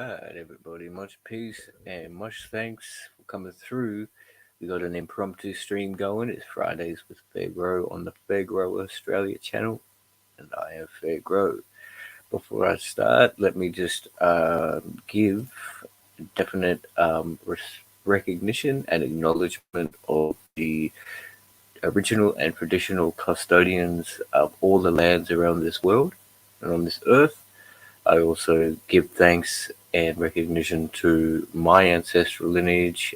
right, everybody. Much peace and much thanks for coming through. We got an impromptu stream going. It's Fridays with FairGrow on the FairGrow Australia channel, and I am FairGrow. Before I start, let me just give definite recognition and acknowledgement of the original and traditional custodians of all the lands around this world and on this earth. I also give thanks and recognition to my ancestral lineage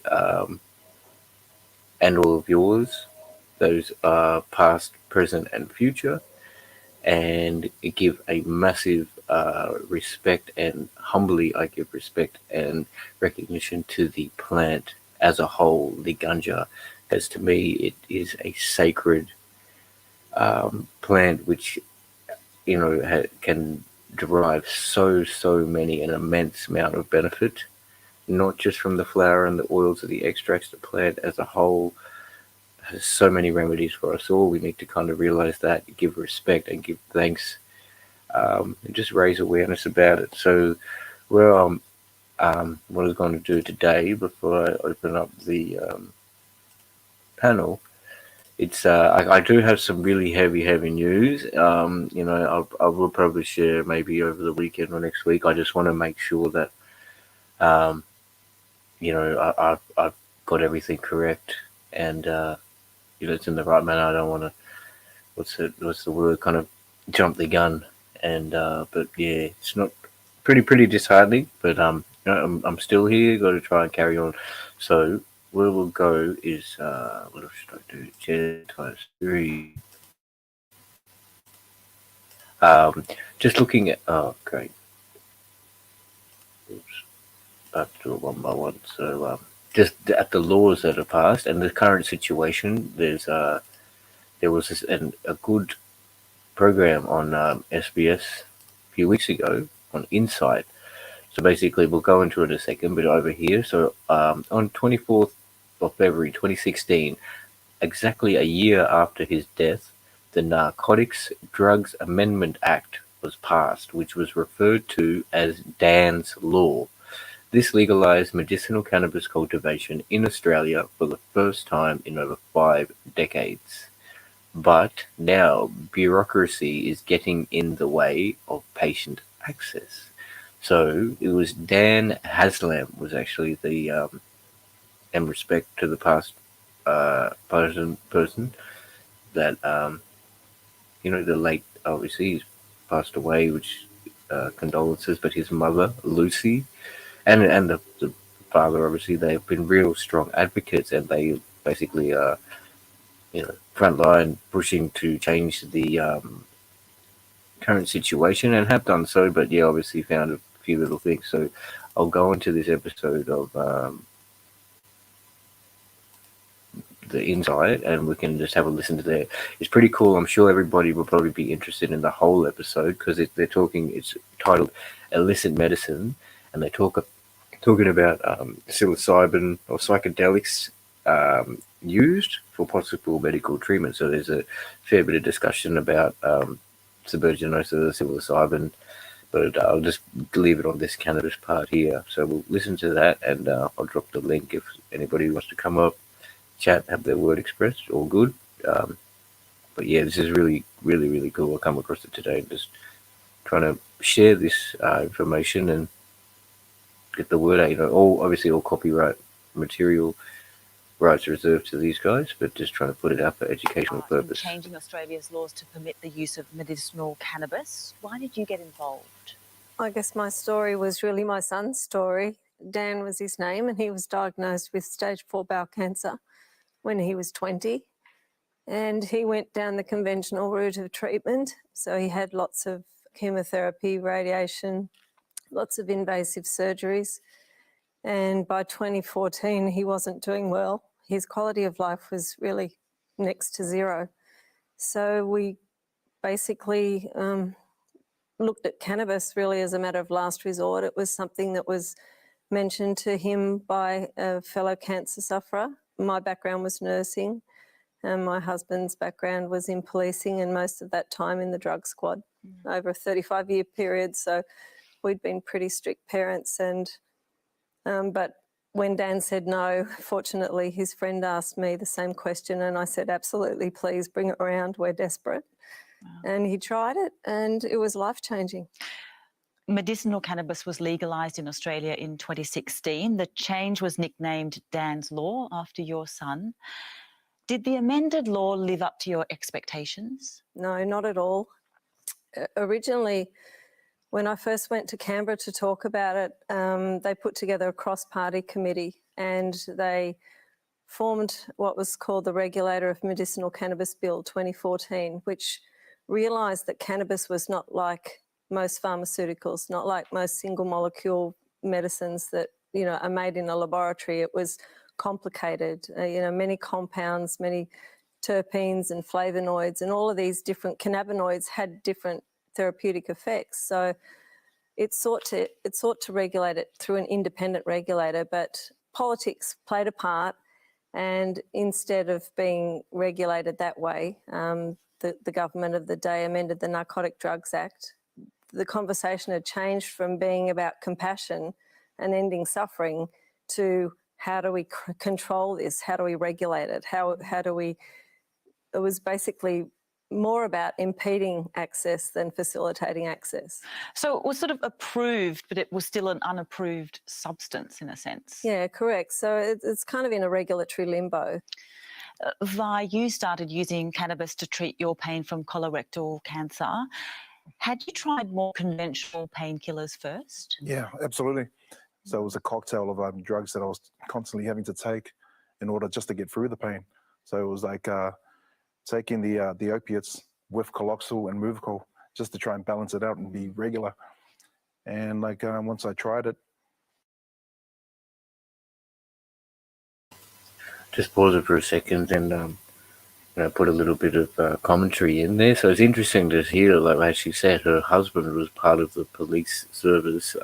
and all of yours, those are past, present, and future, and give a massive respect and humbly I give respect and recognition to the plant as a whole, the ganja, as to me it is a sacred plant which can derive so many an immense amount of benefit, not just from the flower and the oils or the extracts. The plant as a whole has so many remedies for us all. We need to kind of realize that, give respect and give thanks, and just raise awareness about it. So, well, what I was going to do today, before I open up the panel, it's I do have some really heavy news. I will probably share maybe over the weekend or next week. I just want to make sure that um, I've got everything correct and it's in the right manner. I don't want to what's the word, kind of jump the gun, and but yeah, it's not pretty disheartening. But I'm still here. Got to try and carry on. So where we'll go is what else should I do? Jet times 3. Just looking at great. Oops, I have to do it one by one. So just at the laws that are passed and the current situation, there was a good program on SBS a few weeks ago on Insight. So basically, we'll go into it in a second, but over here, so on 24th of February 2016, exactly a year after his death, the Narcotics Drugs Amendment Act was passed, which was referred to as Dan's Law. This legalized medicinal cannabis cultivation in Australia for the first time in over 5 decades. But now bureaucracy is getting in the way of patient access. So it was Dan Haslam was actually the, in respect to the past person that, the late, obviously he's passed away, which condolences, but his mother, Lucy, and the father, obviously, they've been real strong advocates, and they basically are, front line pushing to change the current situation and have done so, but yeah, obviously found a few little things. So I'll go into this episode of the Insight and we can just have a listen to there. It's pretty cool. I'm sure everybody will probably be interested in the whole episode because it's titled Illicit Medicine, and they're talking about psilocybin or psychedelics used for possible medical treatment. So there's a fair bit of discussion about suburginosa, psilocybin, but I'll just leave it on this cannabis part here. So we'll listen to that, and I'll drop the link if anybody wants to come up, chat, have their word expressed. All good. But yeah, this is really cool. I come across it today, just trying to share this information and get the word out. All copyright material rights reserved to these guys, but just trying to put it out for educational purpose. Changing Australia's laws to permit the use of medicinal cannabis. Why did you get involved? I guess my story was really my son's story. Dan was his name, and he was diagnosed with stage 4 bowel cancer when he was 20. And he went down the conventional route of treatment. So he had lots of chemotherapy, radiation, lots of invasive surgeries. And by 2014, he wasn't doing well. His quality of life was really next to zero. So we basically looked at cannabis really as a matter of last resort. It was something that was mentioned to him by a fellow cancer sufferer. My background was nursing, and my husband's background was in policing, and most of that time in the drug squad over a 35-year period. So We'd been pretty strict parents, and but when Dan said no, fortunately, his friend asked me the same question, and I said, absolutely, please bring it around. We're desperate. Wow. And he tried it, and it was life-changing. Medicinal cannabis was legalised in Australia in 2016. The change was nicknamed Dan's Law after your son. Did the amended law live up to your expectations? No, not at all. Originally, when I first went to Canberra to talk about it, they put together a cross-party committee, and they formed what was called the Regulator of Medicinal Cannabis Bill 2014, which realised that cannabis was not like most pharmaceuticals, not like most single molecule medicines that, you know, are made in a laboratory. It was complicated, you know, many compounds, many terpenes and flavonoids, and all of these different cannabinoids had different therapeutic effects. So it sought to regulate it through an independent regulator, but politics played a part, and instead of being regulated that way, the government of the day amended the Narcotic Drugs Act. The conversation had changed from being about compassion and ending suffering to how do we control this? How do we regulate it? How do we... It was basically more about impeding access than facilitating access. So it was sort of approved, but it was still an unapproved substance in a sense. Yeah, correct. So it's kind of in a regulatory limbo. Vi, you started using cannabis to treat your pain from colorectal cancer. Had you tried more conventional painkillers first? Yeah, absolutely. So it was a cocktail of drugs that I was constantly having to take in order just to get through the pain. So it was like taking the opiates with Coloxil and Movicol just to try and balance it out and be regular. And like once I tried it. Just pause it for a second and put a little bit of commentary in there. So it's interesting to hear, like as she said, her husband was part of the police service,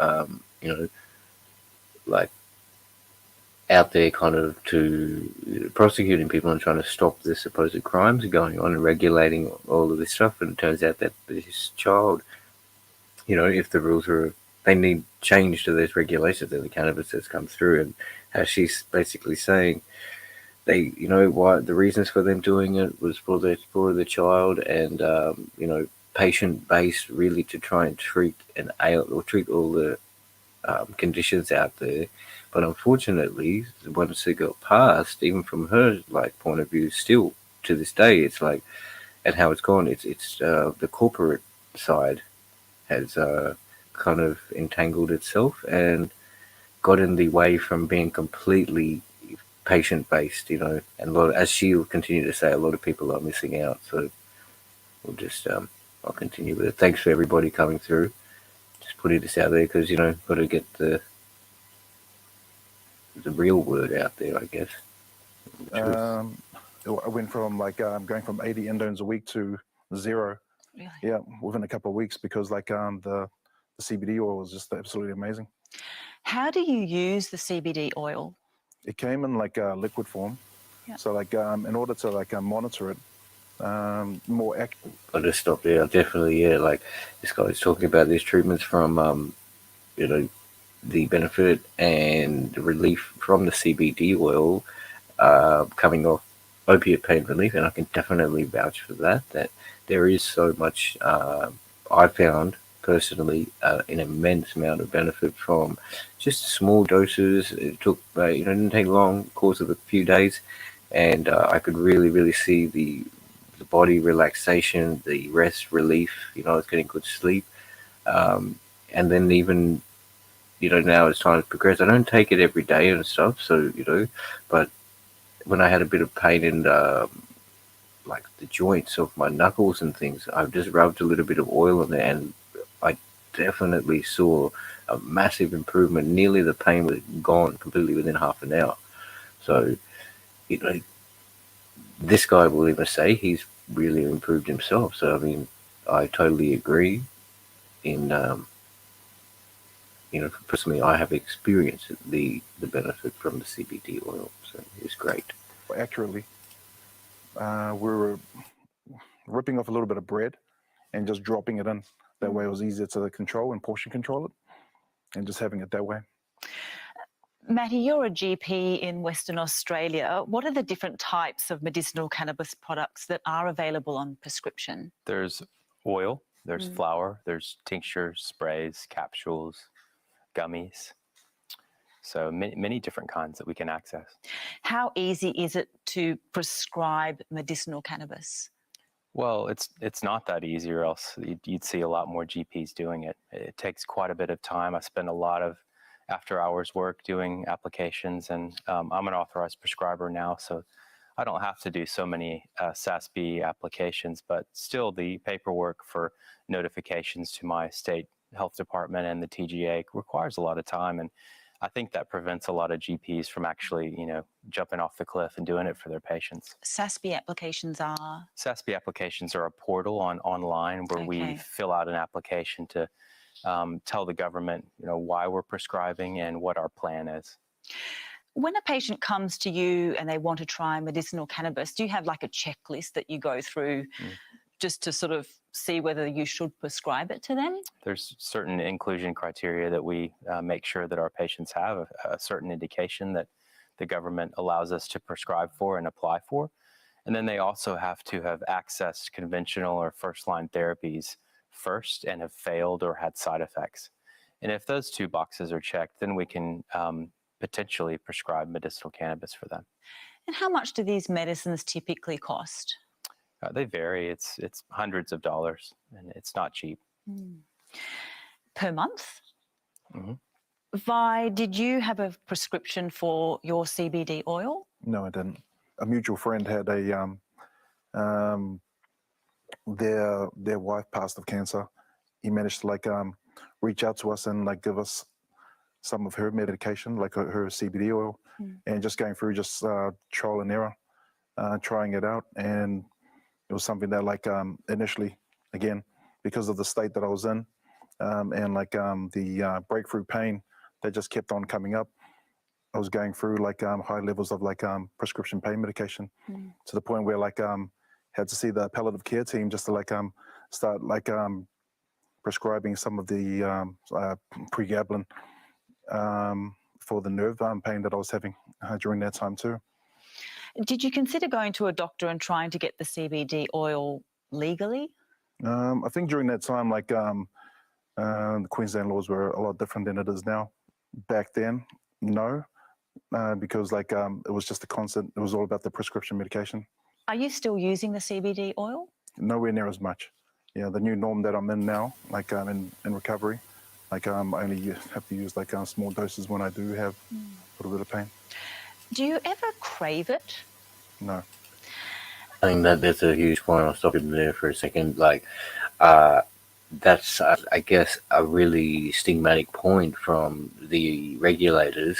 like out there kind of to prosecuting people and trying to stop the supposed crimes going on and regulating all of this stuff. And it turns out that this child, if the rules they need change to those regulations that the cannabis has come through, and how she's basically saying they, why the reasons for them doing it was for the child, and patient based, really, to try and treat all the conditions out there. But unfortunately, once it got passed, even from her point of view, still to this day, it's like, and how it's gone, it's the corporate side has kind of entangled itself and got in the way from being completely patient-based, and as she will continue to say, a lot of people are missing out. So we'll just, I'll continue with it. Thanks for everybody coming through. Just putting this out there because, got to get the real word out there, I guess. I went from going from 80 endones a week to 0. Really? Yeah, within a couple of weeks, because the CBD oil was just absolutely amazing. How do you use the CBD oil? It came in liquid form. Yeah. So in order to monitor it, more accurate. I'll just stop there. Definitely, yeah. Like this guy's talking about these treatments from, the benefit and the relief from the CBD oil coming off opiate pain relief, and I can definitely vouch for that. That there is so much. I found personally an immense amount of benefit from just small doses. It took, it didn't take long, course of a few days, and I could really see the body relaxation, the rest relief. I was getting good sleep, and then even now as time has progressed, I don't take it every day and stuff. So but when I had a bit of pain in like the joints of my knuckles and things, I've just rubbed a little bit of oil in there, and I definitely saw a massive improvement. Nearly the pain was gone completely within half an hour. So, this guy will even say he's really improved himself. So, I mean, I totally agree. Personally, I have experienced the benefit from the CBD oil. So, it's great. Accurately. We were ripping off a little bit of bread and just dropping it in. That way it was easier to control and portion control it. and just having it that way. Matty, you're a GP in Western Australia. What are the different types of medicinal cannabis products that are available on prescription? There's oil, there's flour, there's tinctures, sprays, capsules, gummies. So many different kinds that we can access. How easy is it to prescribe medicinal cannabis? Well, it's not that easy, or else you'd see a lot more GPs doing it. It takes quite a bit of time. I spend a lot of after-hours work doing applications, and I'm an authorized prescriber now, so I don't have to do so many SASB applications, but still the paperwork for notifications to my state health department and the TGA requires a lot of time, and I think that prevents a lot of GPs from actually, jumping off the cliff and doing it for their patients. SASB applications are? SASB applications are a portal online where we fill out an application to tell the government, why we're prescribing and what our plan is. When a patient comes to you and they want to try medicinal cannabis, do you have like a checklist that you go through just to sort of see whether you should prescribe it to them? There's certain inclusion criteria that we make sure that our patients have, a certain indication that the government allows us to prescribe for and apply for. And then they also have to have accessed conventional or first-line therapies first and have failed or had side effects. And if those two boxes are checked, then we can potentially prescribe medicinal cannabis for them. And how much do these medicines typically cost? They vary. It's hundreds of dollars, and it's not cheap. Per month? Mm-hmm. Vi, did you have a prescription for your CBD oil? No, I didn't. A mutual friend had their wife passed of cancer. He managed to reach out to us and give us some of her medication, like her CBD oil, and just going through trial and error, trying it out. And it was something that initially, again, because of the state that I was in, and the breakthrough pain that just kept on coming up, I was going through high levels of prescription pain medication to the point where had to see the palliative care team just to start prescribing some of the pregabalin for the nerve pain that I was having during that time too. Did you consider going to a doctor and trying to get the CBD oil legally? I think during that time, the Queensland laws were a lot different than it is now. Back then, no, because it was just a constant. It was all about the prescription medication. Are you still using the CBD oil? Nowhere near as much. Yeah, the new norm that I'm in now, in recovery, I only have to use small doses when I do have a little bit of pain. Do you ever crave it? No. I think that's a huge point. I'll stop you there for a second. That's, I guess, a really stigmatic point from the regulators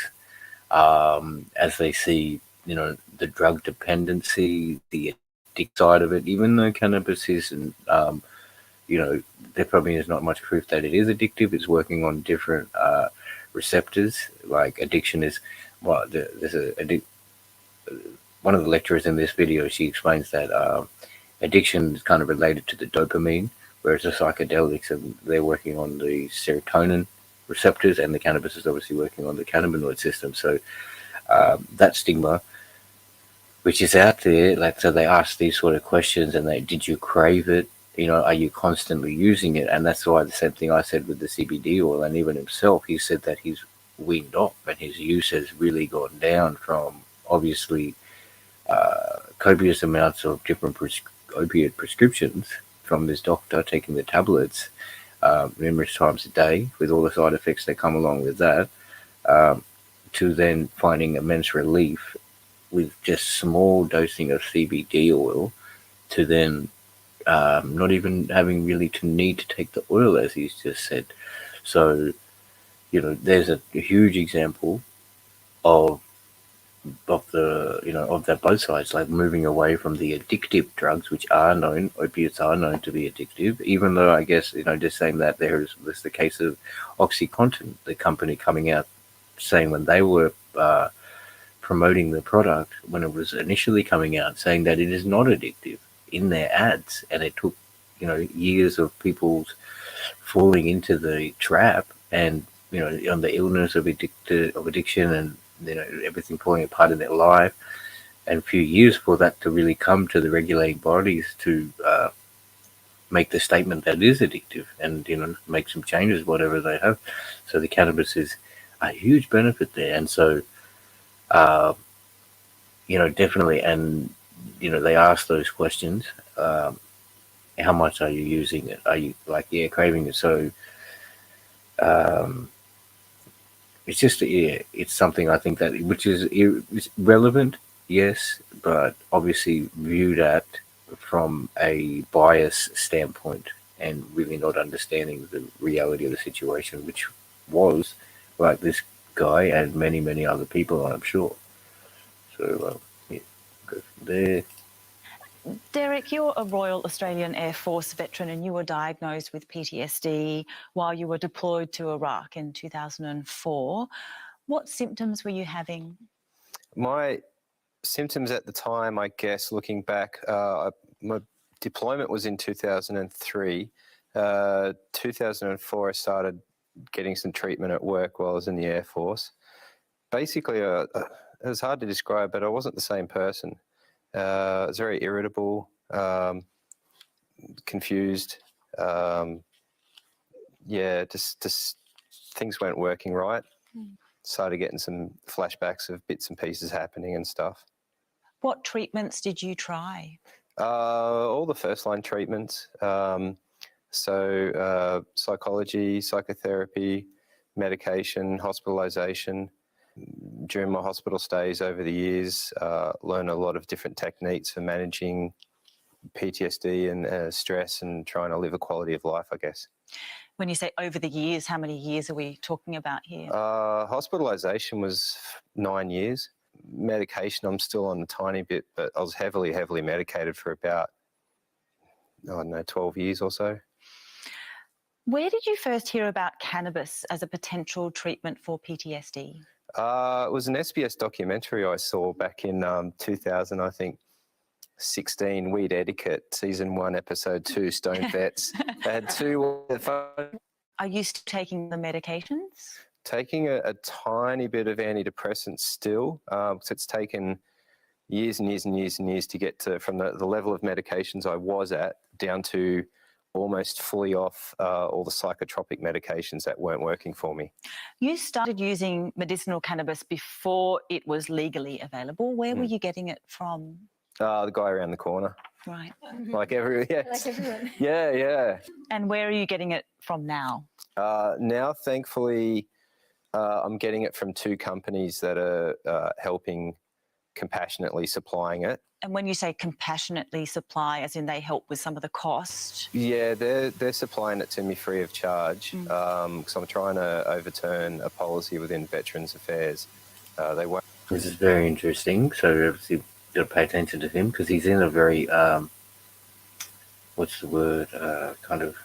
as they see, the drug dependency, the addict side of it. Even though cannabis isn't, there probably is not much proof that it is addictive. It's working on different receptors. Like addiction is, one of the lecturers in this video, she explains that addiction is kind of related to the dopamine, whereas the psychedelics, they're working on the serotonin receptors, and the cannabis is obviously working on the cannabinoid system. So that stigma, which is out there, so they ask these sort of questions, and did you crave it? Are you constantly using it? And that's why the same thing I said with the CBD oil, and even himself, he said that he's weaned off and his use has really gone down from obviously copious amounts of different opiate prescriptions from his doctor, taking the tablets numerous times a day with all the side effects that come along with that, to then finding immense relief with just small dosing of CBD oil, to then not even having really to need to take the oil, as he's just said. So, there's a huge example of that both sides, moving away from the addictive drugs, which are known, opiates are known to be addictive, even though I guess, just saying that there's the case of OxyContin, the company coming out saying when they were promoting the product, when it was initially coming out, saying that it is not addictive in their ads, and it took, years of people falling into the trap and on the illness of addiction, and everything falling apart in their life, and a few years for that to really come to the regulating bodies to make the statement that it is addictive, and make some changes, whatever they have. So the cannabis is a huge benefit there, and so definitely, and they ask those questions. How much are you using it? Are you craving it? So it's just it's something I think that which is relevant, yes, but obviously viewed at from a bias standpoint, and really not understanding the reality of the situation, which was like this guy and many other people, I'm sure. So yeah, go from there. Derek, you're a Royal Australian Air Force veteran and you were diagnosed with PTSD while you were deployed to Iraq in 2004. What symptoms were you having? My symptoms at the time, I guess, looking back, my deployment was in 2003. 2004, I started getting some treatment at work while I was in the Air Force. Basically, it was hard to describe, but I wasn't the same person. I was very irritable, confused. Just things weren't working right. Started getting some flashbacks of bits and pieces happening and stuff. What treatments did you try? All the first-line treatments. Psychology, psychotherapy, medication, hospitalisation. During my hospital stays over the years, learned a lot of different techniques for managing PTSD and stress and trying to live a quality of life, I guess. When you say over the years, how many years are we talking about here? Hospitalisation was 9 years. Medication, I'm still on a tiny bit, but I was heavily medicated for about, 12 years or so. Where did you first hear about cannabis as a potential treatment for PTSD? It was an SBS documentary I saw back in 2000, I think, 16, Weed Etiquette, Season 1, Episode 2, Stone Vets. They had two. Are you still taking the medications? Taking a tiny bit of antidepressants still, because it's taken years to get from the level of medications I was at down to almost fully off all the psychotropic medications that weren't working for me. You started using medicinal cannabis before it was legally available. Where were you getting it from? The guy around the corner. Right. Like everyone. Yeah. And where are you getting it from now? Now, thankfully, I'm getting it from two companies that are helping compassionately supplying it. And when you say compassionately supply, as in they help with some of the cost? Yeah, they're supplying it to me free of charge, because I'm trying to overturn a policy within Veterans Affairs. They won't. This is very interesting. So obviously you've got to pay attention to him, because he's in a very what's the word? Kind of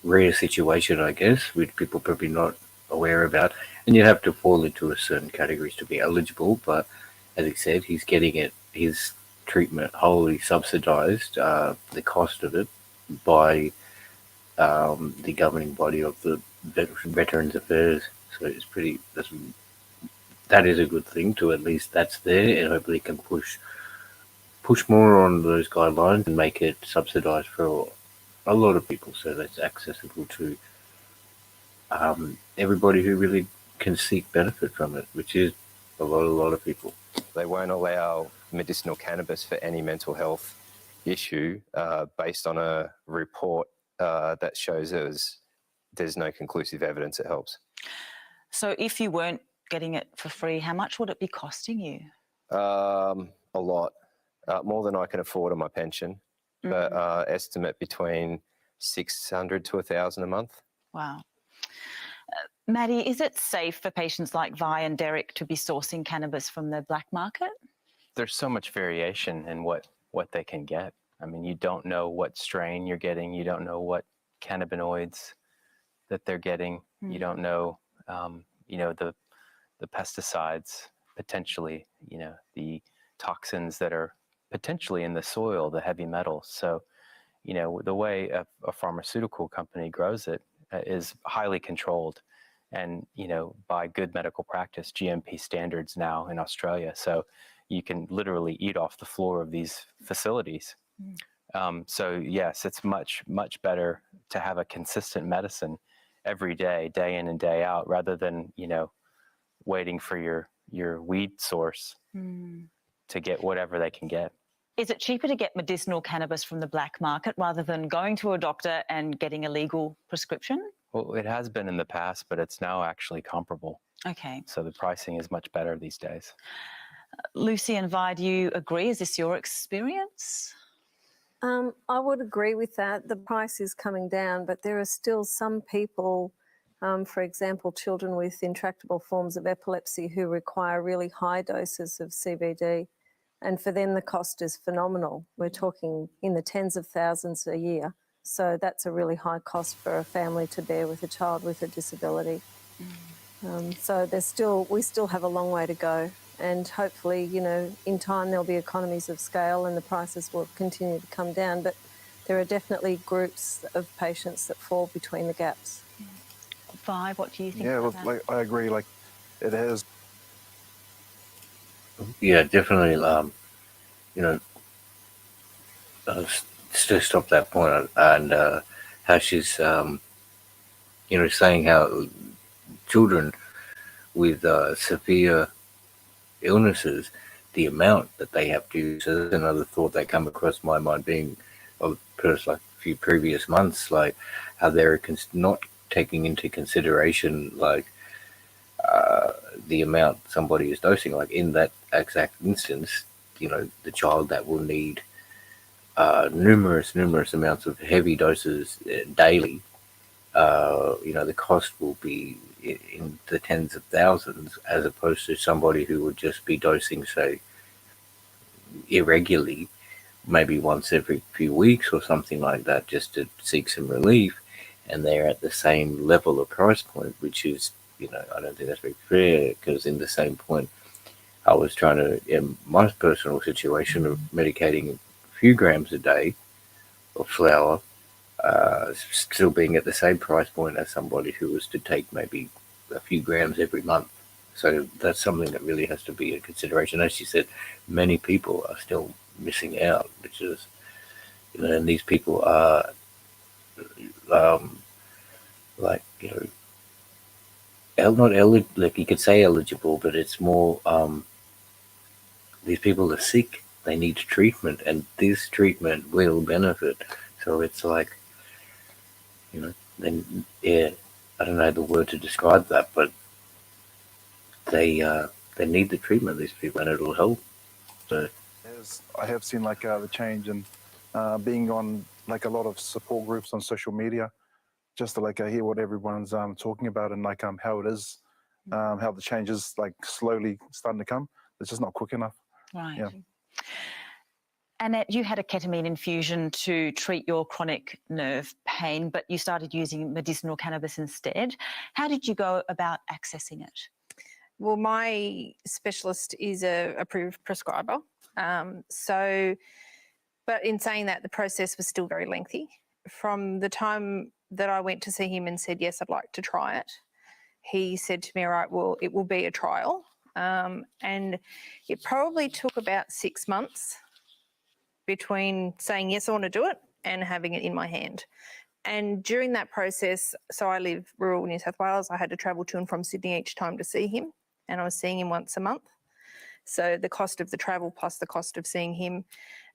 rare situation, I guess, which people probably not aware about. And you have to fall into a certain categories to be eligible. But as he said, he's getting his treatment wholly subsidised, the cost of it, by the governing body of the Veterans Affairs. So it's that is a good thing, to at least that's there, and hopefully can push more on those guidelines and make it subsidised for a lot of people, so that's accessible to everybody who really can seek benefit from it, which is a lot of people. They won't allow medicinal cannabis for any mental health issue based on a report that shows there's no conclusive evidence it helps. So if you weren't getting it for free, how much would it be costing you? A lot, more than I can afford on my pension, but estimate between $600 to $1,000 a month. Wow. Maddie, is it safe for patients like Vi and Derek to be sourcing cannabis from the black market? There's so much variation in what they can get. I mean, you don't know what strain you're getting. You don't know what cannabinoids that they're getting. You don't know, the pesticides potentially, the toxins that are potentially in the soil, the heavy metals. So, the way a pharmaceutical company grows it is highly controlled. and, you know, by good medical practice, GMP standards now in Australia. So you can literally eat off the floor of these facilities. So yes, it's much, much better to have a consistent medicine every day, day in and day out, rather than, you know, waiting for your weed source to get whatever they can get. Is it cheaper to get medicinal cannabis from the black market rather than going to a doctor and getting a legal prescription? Well, it has been in the past, but it's now actually comparable. Okay. So the pricing is much better these days. Lucy and Vi, do you agree? Is this your experience? I would agree with that. The price is coming down, but there are still some people, for example, children with intractable forms of epilepsy who require really high doses of CBD. And for them, the cost is phenomenal. We're talking in the tens of thousands a year. So that's a really high cost for a family to bear with a child with a disability. So we still have a long way to go. And hopefully, you know, in time there'll be economies of scale and the prices will continue to come down. But there are definitely groups of patients that fall between the gaps. Vi, what do you think? Yeah, about well, that? like, I agree. Like, it has. Yeah, definitely. You know, to stop that point, and how she's, you know, saying how children with severe illnesses, the amount that they have to use. So that's another thought that come across my mind, being of like a few previous months, like how they're not taking into consideration like the amount somebody is dosing. Like in that exact instance, you know, the child that will need numerous amounts of heavy doses daily. You know, the cost will be in the tens of thousands, as opposed to somebody who would just be dosing, say, irregularly, maybe once every few weeks or something like that, just to seek some relief, and they're at the same level of price point, which is, you know, I don't think that's very fair, because in the same point, I was trying to, in my personal situation of medicating a few grams a day of flour, still being at the same price point as somebody who was to take maybe a few grams every month. So that's something that really has to be a consideration. As you said, many people are still missing out, which is, you know, and these people are, like, you know, not eligible, like you could say eligible, but it's more, these people are sick, they need treatment, and this treatment will benefit. So it's like, you know, then, yeah, I don't know the word to describe that, but they need the treatment, these people, and it'll help. So As I have seen like the change in being on like a lot of support groups on social media, just to like hear what everyone's talking about, and like how it is, how the change is like slowly starting to come. It's just not quick enough. Right. Yeah. Annette, you had a ketamine infusion to treat your chronic nerve pain, but you started using medicinal cannabis instead. How did you go about accessing it? Well, my specialist is a approved prescriber. But in saying that, the process was still very lengthy. From the time that I went to see him and said, yes, I'd like to try it, he said to me, all right, well, it will be a trial. And it probably took about 6 months between saying, yes, I want to do it, and having it in my hand. And during that process, so I live rural New South Wales, I had to travel to and from Sydney each time to see him, and I was seeing him once a month. So the cost of the travel plus the cost of seeing him,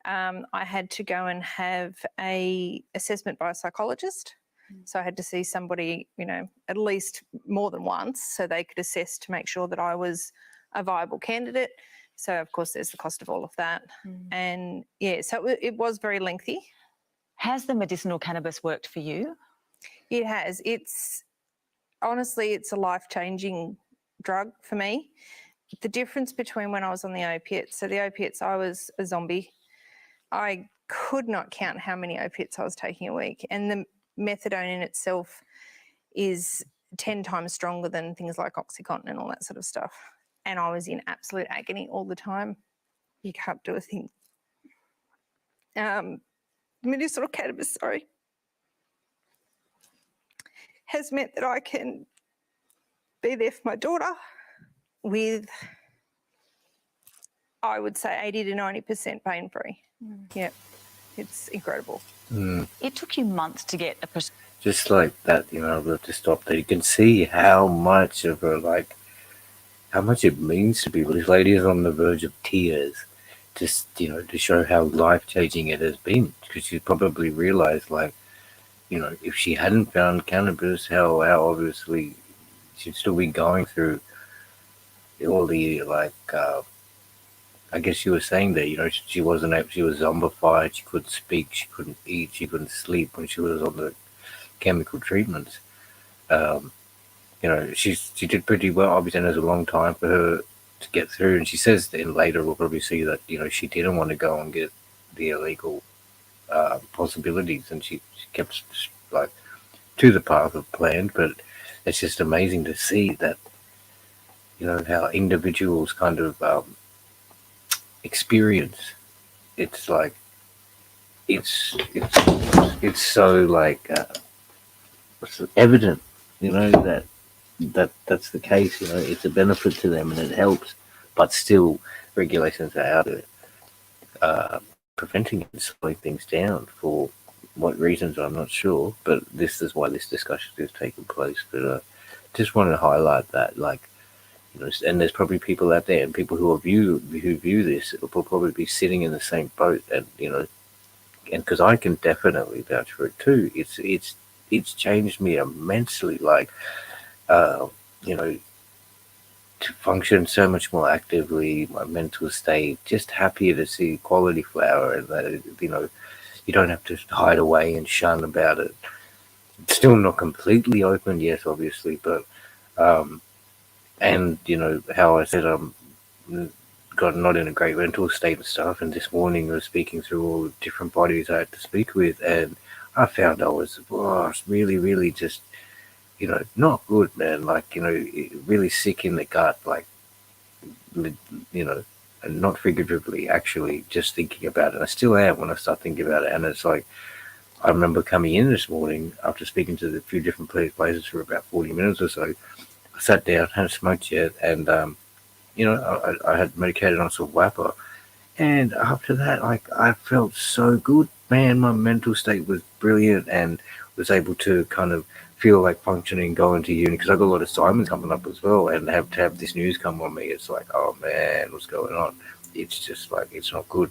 I had to go and have a assessment by a psychologist. So I had to see somebody, you know, at least more than once, so they could assess to make sure that I was a viable candidate. So of course there's the cost of all of that. And yeah, so it was very lengthy. Has the medicinal cannabis worked for you? It has. Honestly, it's a life-changing drug for me. The difference between when I was on the opiates, so the opiates, I was a zombie. I could not count how many opiates I was taking a week. And the methadone in itself is 10 times stronger than things like Oxycontin and all that sort of stuff. And I was in absolute agony all the time. You can't do a thing. Medicinal cannabis, has meant that I can be there for my daughter with, I would say, 80 to 90% pain-free. Yeah, it's incredible. It took you months to get a prescription. Just like that, you know, I'd love to stop there. You can see how much of a, like, how much it means to people. This lady is on the verge of tears, just, you know, to show how life-changing it has been. Because she probably realized, like, you know, if she hadn't found cannabis, how obviously she'd still be going through all the, like, I guess she was saying that, you know, she wasn't able, she was zombified, she couldn't speak, she couldn't eat, she couldn't sleep when she was on the chemical treatments. You know, she did pretty well, obviously, and it was a long time for her to get through. And she says then later we'll probably see that, you know, she didn't want to go and get the illegal possibilities, and she kept, like, to the path of planned. But it's just amazing to see that, you know, how individuals kind of experience. It's like it's so, like, evident, you know, that's the case. You know, it's a benefit to them and it helps, but still regulations are out there preventing it and slowing things down. For what reasons, I'm not sure, but this is why this discussion is taking place. But just want to highlight that, like, you know, and there's probably people out there and people who view this will probably be sitting in the same boat, and, you know, and because I can definitely vouch for it too. It's changed me immensely. Like, you know, to function so much more actively, my mental state, just happier to see quality flower, and that, you know, you don't have to hide away and shun about it. It's still not completely open, yes, obviously, but and, you know, how I said got not in a great mental state and stuff, and this morning I was speaking through all the different bodies I had to speak with, and I found I was really, really just, you know, not good, man. Like, you know, really sick in the gut, like, you know, and not figuratively, actually, just thinking about it. And I still am when I start thinking about it. And it's like, I remember coming in this morning after speaking to a few different places for about 40 minutes or so. I sat down, hadn't smoked yet, and, you know, I had medicated on some Wapper. And after that, like, I felt so good, man. My mental state was brilliant and was able to kind of feel like functioning, going to uni, because I've got a lot of assignments coming up as well, and have to have this news come on me. It's like, oh man, what's going on? It's just like, it's not good.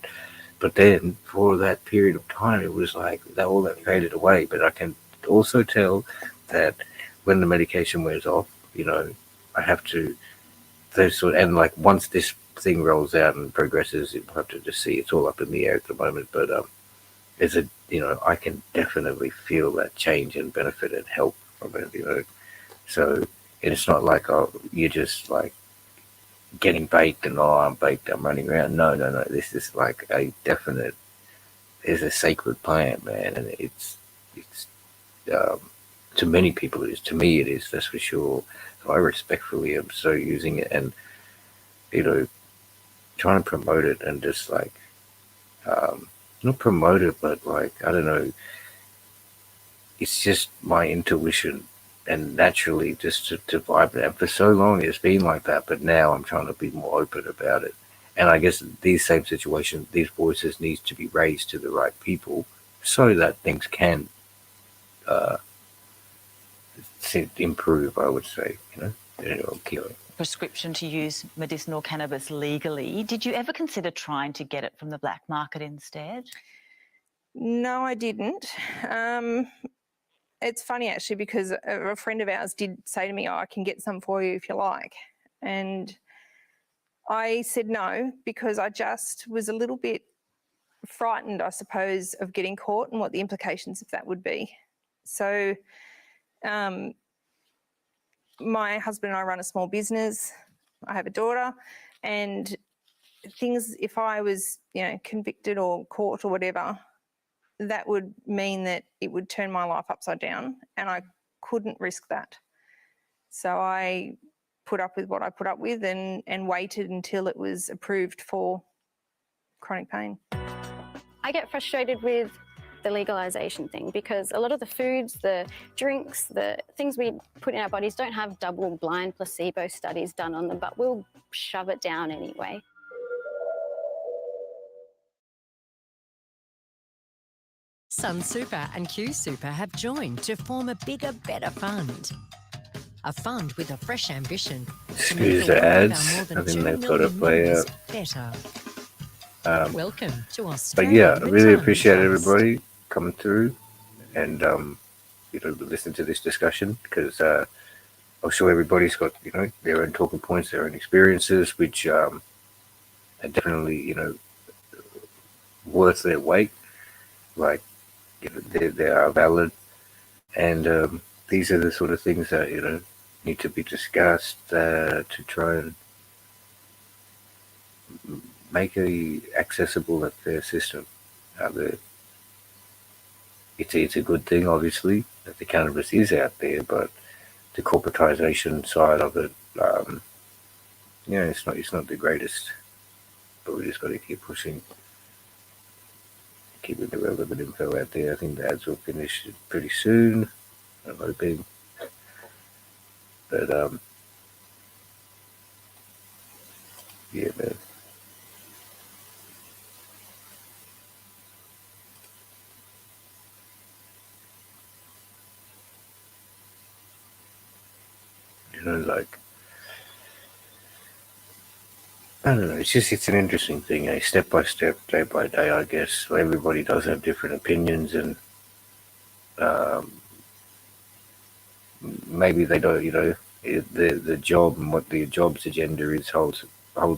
But then for that period of time, it was like that all that faded away. But I can also tell that when the medication wears off, you know, I have to, those sort, and like once this thing rolls out and progresses, we'll have to just see. It's all up in the air at the moment, but it's a, you know, I can definitely feel that change and benefit and help from it, you know. So, and it's not like, oh, you're just like getting baked and, oh, I'm baked, I'm running around. No. This is like a definite. It's a sacred plant, man, and it's to many people it is. To me, it is. That's for sure. So I respectfully am so using it, and, you know, trying to promote it, and just like not promote it, but like, I don't know, it's just my intuition and naturally just to vibrate. And for so long it's been like that, but now I'm trying to be more open about it. And I guess these same situations, these voices needs to be raised to the right people so that things can improve, I would say, you know. Anyway, prescription to use medicinal cannabis legally. Did you ever consider trying to get it from the black market instead? No, I didn't. It's funny actually, because a friend of ours did say to me, oh, I can get some for you if you like. And I said no, because I just was a little bit frightened, I suppose, of getting caught and what the implications of that would be. So my husband and I run a small business. I have a daughter, and things, if I was, you know, convicted or caught or whatever, that would mean that it would turn my life upside down, and I couldn't risk that. So I put up with what I put up with and waited until it was approved for chronic pain. I get frustrated with the legalization thing, because a lot of the foods, the drinks, the things we put in our bodies don't have double-blind placebo studies done on them, but we'll shove it down anyway. Sun Super and Q Super have joined to form a bigger, better fund. A fund with a fresh ambition to make Excuse the the world of ads. our more I than think 2 they've got to million play members out. better. Welcome to But Australia. yeah, I really appreciate everybody coming through and listen to this discussion, because I'm sure everybody's got their own talking points, their own experiences, which are definitely worth their weight. Like they are valid, and these are the sort of things that need to be discussed to try and make a accessible and fair system out there. It's a good thing, obviously, that the cannabis is out there, but the corporatization side of it, it's not the greatest. But we just got to keep pushing, keeping the relevant info out there. I think the ads will finish pretty soon, I'm hoping. But yeah, man. Like, I don't know. It's an interesting thing, step by step, day by day. I guess everybody does have different opinions, and maybe they don't. The job and what the job's agenda is holds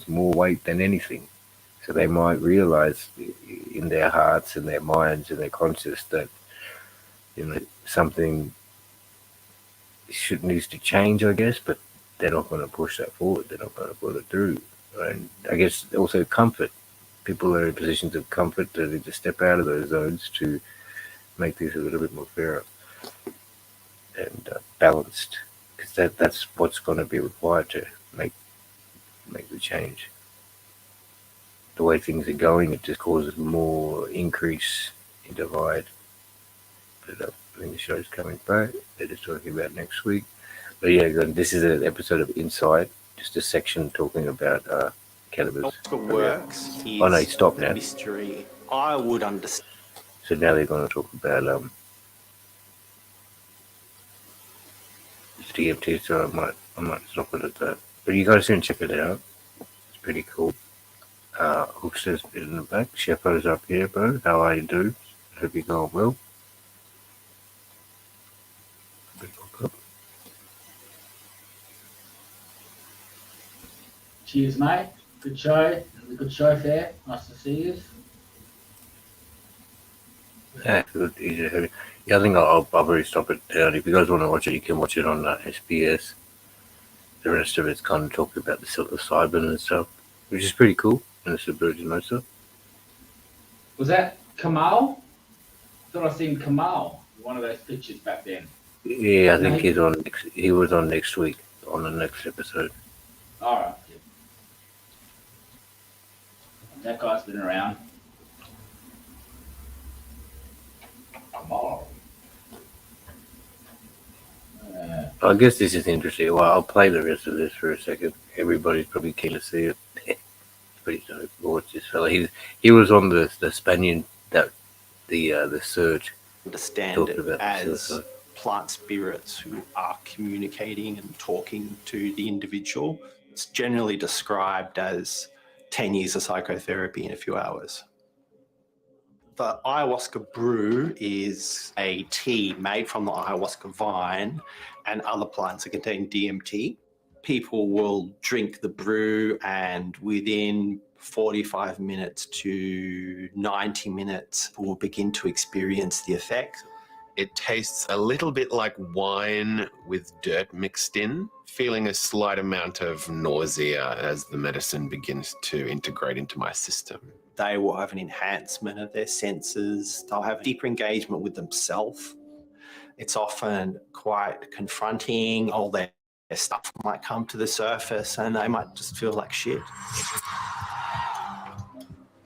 more weight than anything. So they might realize in their hearts and their minds and their conscience that something needs to change, I guess, but they're not going to push that forward. They're not going to put it through. And I guess also comfort. People are in positions of comfort that need to step out of those zones to make things a little bit more fair and balanced, because that's what's going to be required to make the change. The way things are going, it just causes more increase in divide. But I think the show's coming back. They're just talking about next week. But yeah, this is an episode of Inside, just a section talking about cannabis. Works is oh no, stop now. Mystery. I would understand. So now they're going to talk about DMT. So I might stop it at that. But you guys can check it out. It's pretty cool. Hookster's in the back. Shepo's up here, bro. How are you, dude? Hope you're going well. Cheers, mate. Good show. Good show, Fair. Nice to see you. Yeah, good. Easy. Yeah, I think I'll probably stop it down. If you guys want to watch it, you can watch it on SBS. The rest of it's kind of talking about the psilocybin and stuff, which is pretty cool. And it's a virgin stuff. Was that Kamal? I thought I seen Kamal, one of those pictures back then. Yeah, I think he's on. He was on next week on the next episode. All right. Yeah. That guy's been around. Kamal. I guess this is interesting. Well, I'll play the rest of this for a second. Everybody's probably keen to see it. It's pretty dope. Watch this fella. He was on the Spaniard that the Surge. Understand it as plant spirits who are communicating and talking to the individual. It's generally described as 10 years of psychotherapy in a few hours. The ayahuasca brew is a tea made from the ayahuasca vine and other plants that contain DMT. People will drink the brew and within 45 minutes to 90 minutes will begin to experience the effect. It tastes a little bit like wine with dirt mixed in, feeling a slight amount of nausea as the medicine begins to integrate into my system. They will have an enhancement of their senses. They'll have deeper engagement with themselves. It's often quite confronting. All their stuff might come to the surface and they might just feel like shit.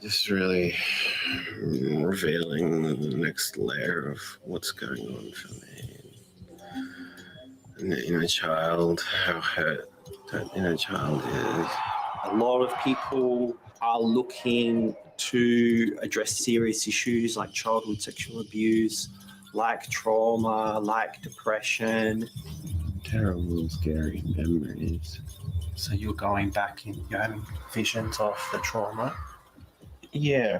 just really revealing the next layer of what's going on for me. And the inner child, how hurt that inner child is. A lot of people are looking to address serious issues like childhood sexual abuse, like trauma, like depression. Terrible, scary memories. So you're going back and you're having visions of the trauma. Yeah.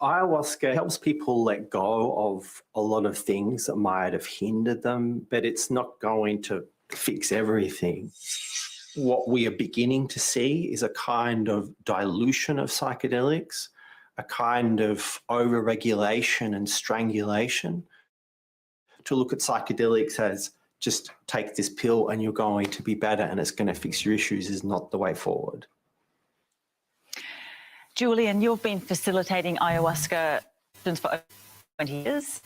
Ayahuasca helps people let go of a lot of things that might have hindered them, but it's not going to fix everything. What we are beginning to see is a kind of dilution of psychedelics, a kind of overregulation and strangulation. To look at psychedelics as just take this pill and you're going to be better and it's going to fix your issues is not the way forward. Julian, you've been facilitating ayahuasca for over 20 years.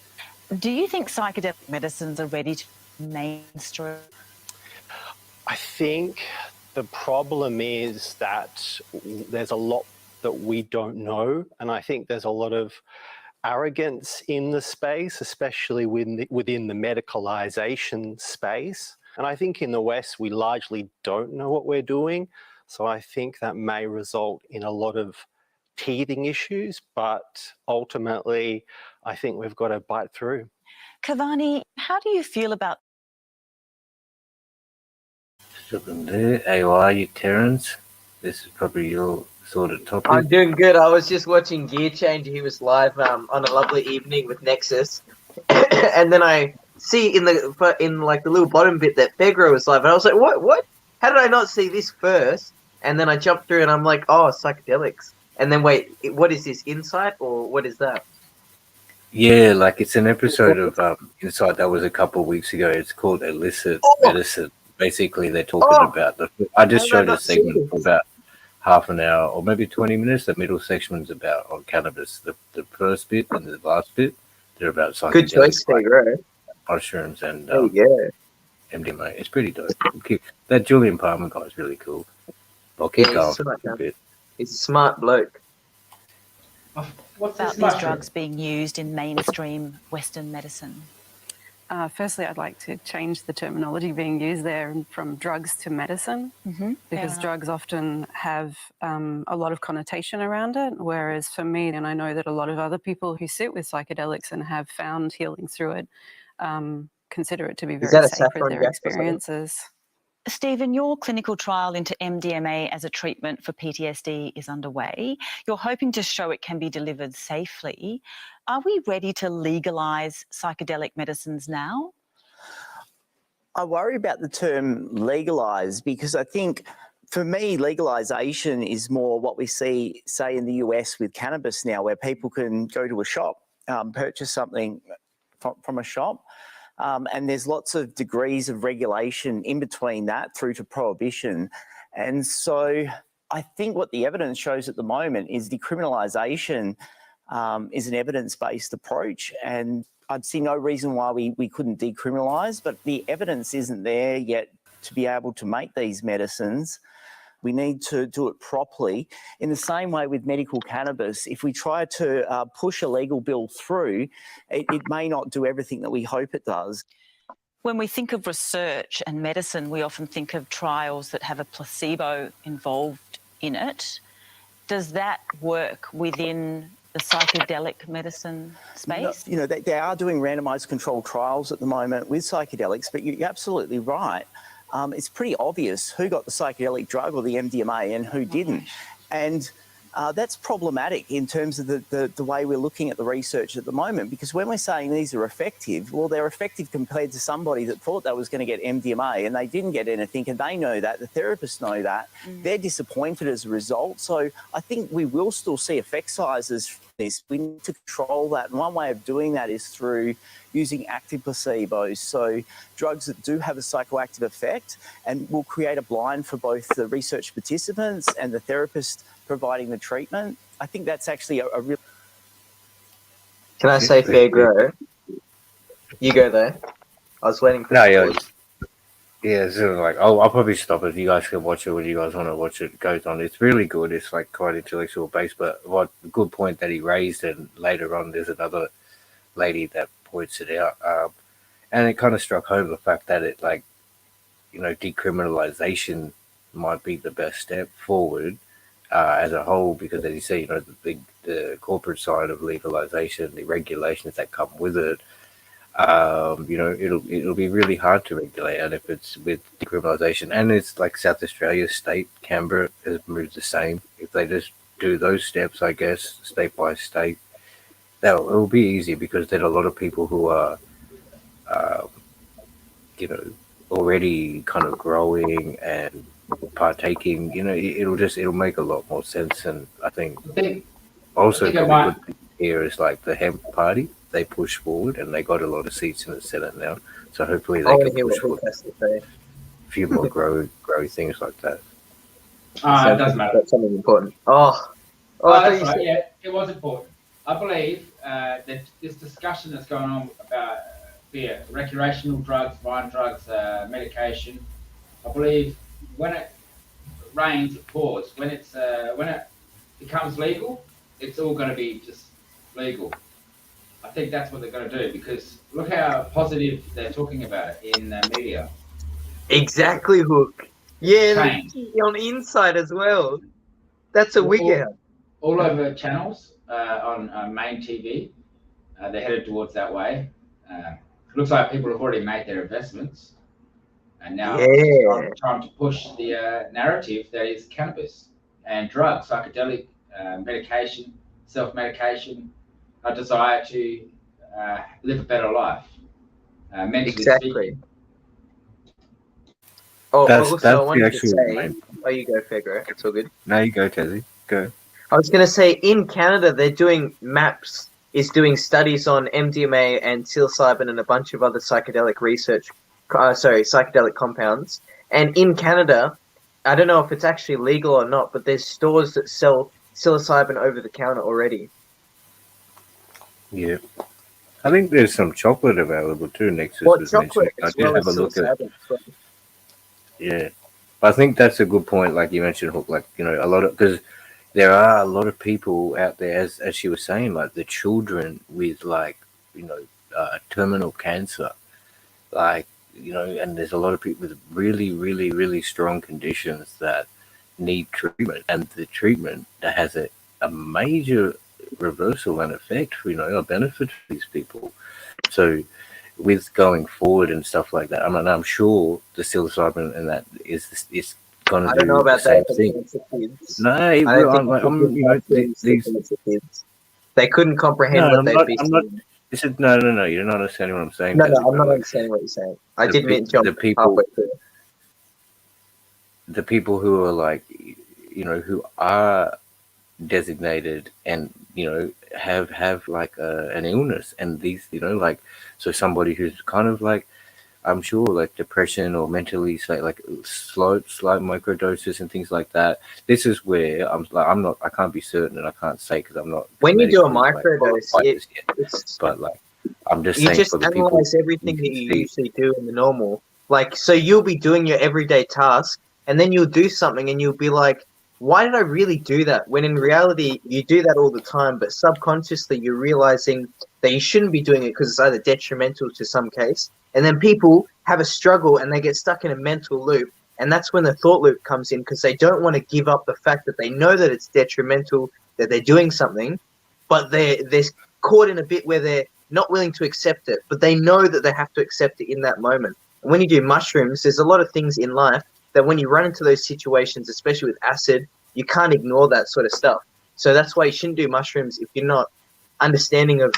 Do you think psychedelic medicines are ready to mainstream? I think the problem is that there's a lot that we don't know, and I think there's a lot of arrogance in the space, especially within the medicalization space. And I think in the West, we largely don't know what we're doing. So I think that may result in a lot of teething issues, but ultimately, I think we've got to bite through. Kavani, how do you feel about How are you, Terence? This is probably your sort of topic. I'm doing good. I was just watching Gear Change. He was live on a lovely evening with Nexus, and then I see in like the little bottom bit that FairGrow was live, and I was like, "What? How did I not see this first?" And then I jumped through, and I'm like, "Oh, psychedelics." And then wait, what is this, Insight or what is that? Yeah, like it's an episode of Insight that was a couple of weeks ago. It's called Illicit Medicine. Basically, they're talking about I just showed a segment for about half an hour or maybe 20 minutes. The middle section's about on cannabis. The first bit and the last bit, they're about psychedelics. Good choice, FairGrow. Mushrooms and MDMA. It's pretty dope. That Julian Palmer guy is really cool. I'll keep going for a bit. He's a smart bloke. What's about these drugs being used in mainstream Western medicine? Firstly, I'd like to change the terminology being used there from drugs to medicine, because drugs often have a lot of connotation around it, whereas for me, and I know that a lot of other people who sit with psychedelics and have found healing through it consider it to be very sacred, their experiences. Stephen, your clinical trial into MDMA as a treatment for PTSD is underway. You're hoping to show it can be delivered safely. Are we ready to legalise psychedelic medicines now? I worry about the term legalise because I think for me, legalisation is more what we see, say, in the US with cannabis now, where people can go to a shop, purchase something from a shop, and there's lots of degrees of regulation in between that through to prohibition. And so I think what the evidence shows at the moment is decriminalisation is an evidence-based approach, and I'd see no reason why we couldn't decriminalise, but the evidence isn't there yet to be able to make these medicines. We need to do it properly. In the same way with medical cannabis, if we try to push a legal bill through, it may not do everything that we hope it does. When we think of research and medicine, we often think of trials that have a placebo involved in it. Does that work within the psychedelic medicine space? You know, they are doing randomised controlled trials at the moment with psychedelics, but you're absolutely right. It's pretty obvious who got the psychedelic drug or the MDMA and who didn't. And that's problematic in terms of the way we're looking at the research at the moment, because when we're saying these are effective, well, they're effective compared to somebody that thought they was going to get MDMA and they didn't get anything, and they know that, the therapists know that. They're disappointed as a result. So I think we will still see effect sizes from this. We need to control that, and one way of doing that is through using active placebos, so drugs that do have a psychoactive effect, and will create a blind for both the research participants and the therapist providing the treatment. I think that's actually a real... Can I say FairGrow? You go there. I was waiting for Yeah, so like I'll probably stop it. You guys can watch it when you guys want to watch it. It goes on. It's really good. It's like quite intellectual based, but what good point that he raised, and later on there's another lady that points it out, and it kind of struck home the fact that it like decriminalization might be the best step forward as a whole, because as you say, the corporate side of legalization, the regulations that come with it. It'll be really hard to regulate, and if it's with decriminalisation, and it's like South Australia state, Canberra has moved the same. If they just do those steps, I guess, state by state, it'll be easy, because there are a lot of people who are, um, already kind of growing and partaking. It'll make a lot more sense, and I think also probably good here is like the hemp party. They push forward, and they got a lot of seats in the Senate now. So hopefully they can push forward a few more grow things like that. It doesn't matter. That's something important. Oh, that's right. Yeah, it was important. I believe that this discussion that's going on about recreational drugs, vine drugs, medication. I believe when it rains, it pours. When it becomes legal, it's all going to be just legal. I think that's what they're going to do, because look how positive they're talking about it in the media. Exactly, Hook. Yeah, on Inside as well. That's a wig out. All over channels on main TV, they're headed towards that way. Looks like people have already made their investments, and now it's trying to push the narrative that is cannabis and drugs, psychedelic medication, self-medication, a desire to live a better life, mentally speaking. That's I the wanted to actual say, main. you go, FairGrow. It's all good. No, you go, Tassie. Go. I was going to say, in Canada, they're doing MAPS is doing studies on MDMA and psilocybin and a bunch of other psychedelic psychedelic compounds. And in Canada, I don't know if it's actually legal or not, but there's stores that sell psilocybin over the counter already. Yeah. I think there's some chocolate available too, Nexus was mentioning. I did have a look at it. Yeah. I think that's a good point, like you mentioned, Hook, like, a lot of, because there are a lot of people out there, as she was saying, like the children with terminal cancer, and there's a lot of people with really, really, really strong conditions that need treatment, and the treatment that has a major reversal and effect, a benefit for these people. So with going forward and stuff like that, I'm sure the psilocybin and that is going to do the same thing. No, they couldn't comprehend what they'd be saying. No, you're not understanding what I'm saying. No, I'm not understanding what you're saying. I didn't jump halfway through. The people who are who are designated and have like an illness, and these so somebody who's kind of like, I'm sure, like depression or mentally like slight microdoses and things like that. This is where I can't be certain, and I can't say because I'm not. When you do a microdose, but I'm just you saying, just for the analyze everything that you usually do in the normal. So you'll be doing your everyday task, and then you'll do something, and you'll be like, why did I really do that? When in reality, you do that all the time, but subconsciously you're realizing that you shouldn't be doing it because it's either detrimental to some case. And then people have a struggle and they get stuck in a mental loop. And that's when the thought loop comes in, because they don't want to give up the fact that they know that it's detrimental, that they're doing something, but they're caught in a bit where they're not willing to accept it, but they know that they have to accept it in that moment. And when you do mushrooms, there's a lot of things in life that when you run into those situations, especially with acid, you can't ignore that sort of stuff. So that's why you shouldn't do mushrooms if you're not understanding of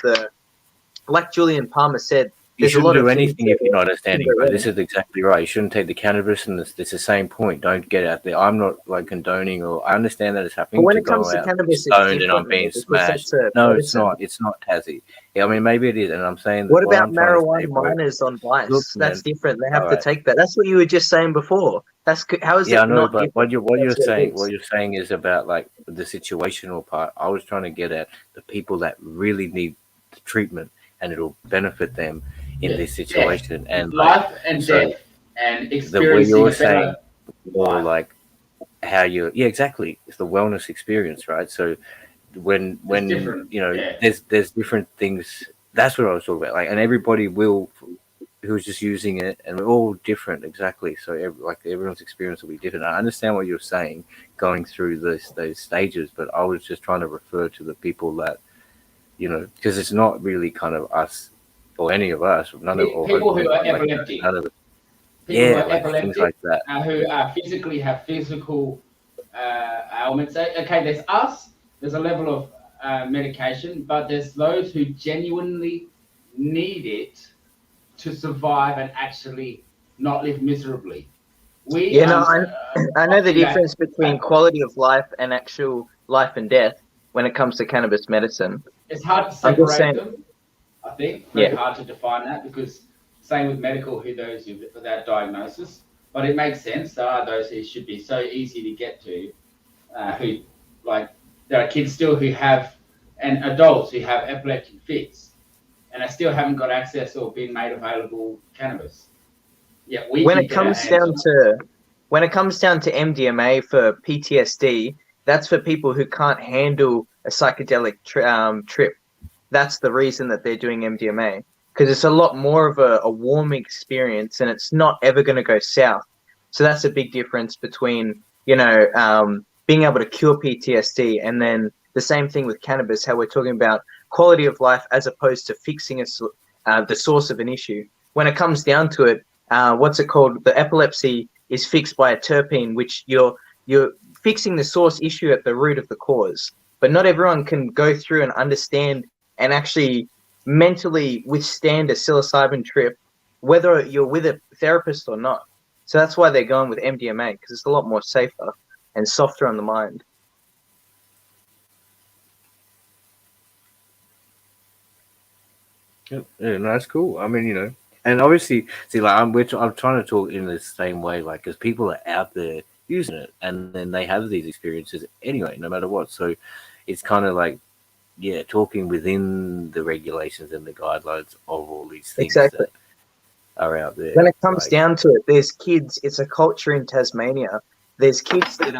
like Julian Palmer said, you shouldn't do anything if you're not understanding. Right? This is exactly right. You shouldn't take the cannabis, and it's the same point. Don't get out there. I'm not like condoning, or I understand that it's happening. But when to it comes go to out cannabis, stoned and I'm being smashed. No, it's not. It's not, Tassie. Yeah, I mean, maybe it is, and I'm saying. What about marijuana minors on Vice? Look, that's different. They have to take that. That's what you were just saying before. How is it? Yeah, I know, not but different? what you're saying is about like the situational part. I was trying to get at the people that really need the treatment, and it'll benefit them in this situation. And life and death and the way experiencing you're a saying better more life. like how you, yeah, exactly. It's the wellness experience, right? So when It's different. you know, Yeah. there's different things. That's what I was talking about. Like, and everybody will who's just using it, and we're all different, exactly. So everyone's experience will be different. I understand what you're saying, going through those stages, but I was just trying to refer to the people that, you know, because it's not really kind of us or any of us, none of, or People who are like epileptic. none of it. People who Yeah, are like things epileptic, like that. who physically have physical ailments. Okay, there's us. There's a level of medication, but there's those who genuinely need it to survive and actually not live miserably. We I know the difference between quality of life and actual life and death when it comes to cannabis medicine. It's hard to I'm just separate saying, them. I think very hard to define that, because same with medical, who those without diagnosis. But it makes sense. There are those who should be so easy to get to, who, like, there are kids still who have, and adults who have epileptic fits, and I still haven't got access or been made available cannabis. Yeah, we when can it get our comes hands down on. to MDMA for PTSD, that's for people who can't handle a psychedelic trip. That's the reason that they're doing MDMA, because it's a lot more of a warm experience, and it's not ever going to go south. So that's a big difference between, being able to cure PTSD, and then the same thing with cannabis, how we're talking about quality of life as opposed to fixing the source of an issue. When it comes down to it, what's it called? The epilepsy is fixed by a terpene, which you're fixing the source issue at the root of the cause. But not everyone can go through and understand and actually mentally withstand a psilocybin trip, whether you're with a therapist or not. So that's why they're going with MDMA, because it's a lot more safer and softer on the mind. Yeah, no, that's cool. I mean, you know, and obviously, see, like I'm trying to talk in the same way, like, because people are out there using it, and then they have these experiences anyway, no matter what. So it's kind of like, yeah, talking within the regulations and the guidelines of all these things Exactly. that are out there. When it comes like, down to it, there's kids. It's a culture in Tasmania. There's kids that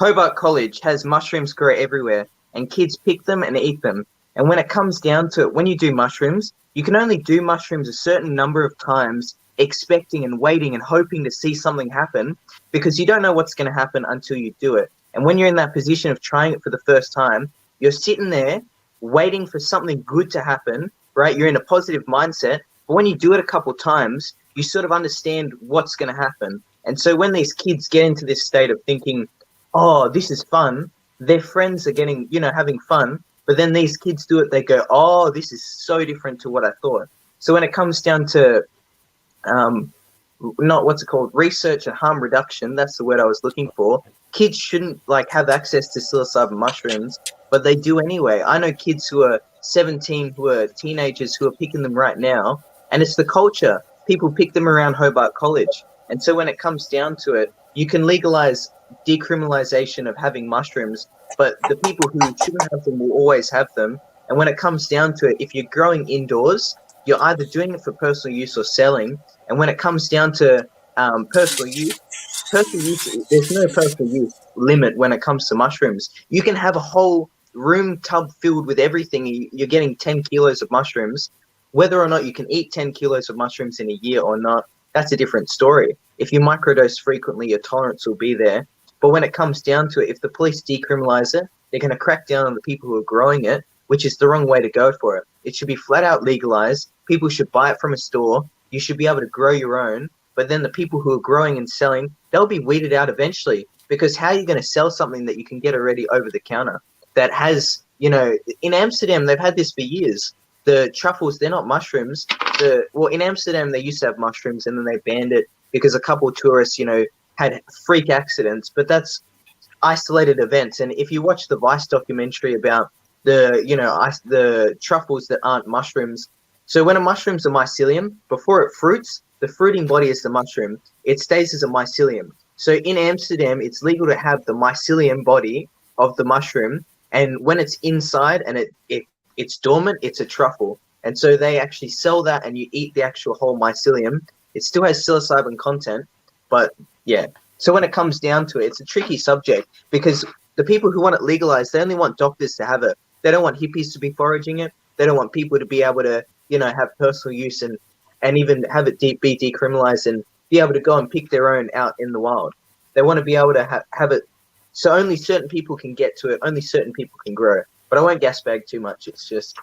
Hobart College has mushrooms grow everywhere, and kids pick them and eat them. And when it comes down to it, when you do mushrooms, you can only do mushrooms a certain number of times, expecting and waiting and hoping to see something happen, because you don't know what's going to happen until you do it. And when you're in that position of trying it for the first time, you're sitting there waiting for something good to happen, right? You're in a positive mindset. But when you do it a couple times, you sort of understand what's going to happen. And so when these kids get into this state of thinking, oh, this is fun, their friends are getting, having fun. But then these kids do it, they go, oh, this is so different to what I thought. So when it comes down to research and harm reduction, that's the word I was looking for. Kids shouldn't have access to psilocybin mushrooms, but they do anyway. I know kids who are 17, who are teenagers, who are picking them right now, and it's the culture. People pick them around Hobart College. And so when it comes down to it, you can legalize decriminalization of having mushrooms, but the people who shouldn't have them will always have them. And when it comes down to it, if you're growing indoors, you're either doing it for personal use or selling. And when it comes down to personal use, there's no personal use limit when it comes to mushrooms. You can have a whole room tub filled with everything. You're getting 10 kilos of mushrooms. Whether or not you can eat 10 kilos of mushrooms in a year or not, that's a different story. If you microdose frequently, your tolerance will be there. But when it comes down to it, if the police decriminalize it, they're going to crack down on the people who are growing it, which is the wrong way to go for it. It should be flat out legalized. People should buy it from a store. You should be able to grow your own. But then the people who are growing and selling, they'll be weeded out eventually, because how are you going to sell something that you can get already over the counter that has, in Amsterdam, they've had this for years. The truffles, they're not mushrooms. In Amsterdam, they used to have mushrooms, and then they banned it because a couple of tourists, had freak accidents. But that's isolated events. And if you watch the Vice documentary about the truffles that aren't mushrooms, so when a mushroom's a mycelium, before it fruits, the fruiting body is the mushroom. It stays as a mycelium. So in Amsterdam, it's legal to have the mycelium body of the mushroom, and when it's inside and it's dormant, it's a truffle. And so they actually sell that, and you eat the actual whole mycelium. It still has psilocybin content, but yeah. So when it comes down to it, it's a tricky subject because the people who want it legalized, they only want doctors to have it. They don't want hippies to be foraging it. They don't want people to be able to, have personal use and even have it be decriminalized and be able to go and pick their own out in the wild. They want to be able to have it so only certain people can get to it. Only certain people can grow. But I won't gas bag too much. It's just.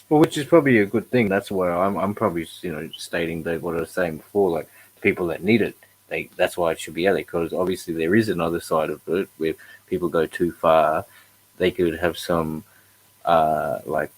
Well, which is probably a good thing. That's why I'm probably stating that what I was saying before, like people that need it, that's why it should be out there, because obviously there is another side of it where people go too far, they could have some like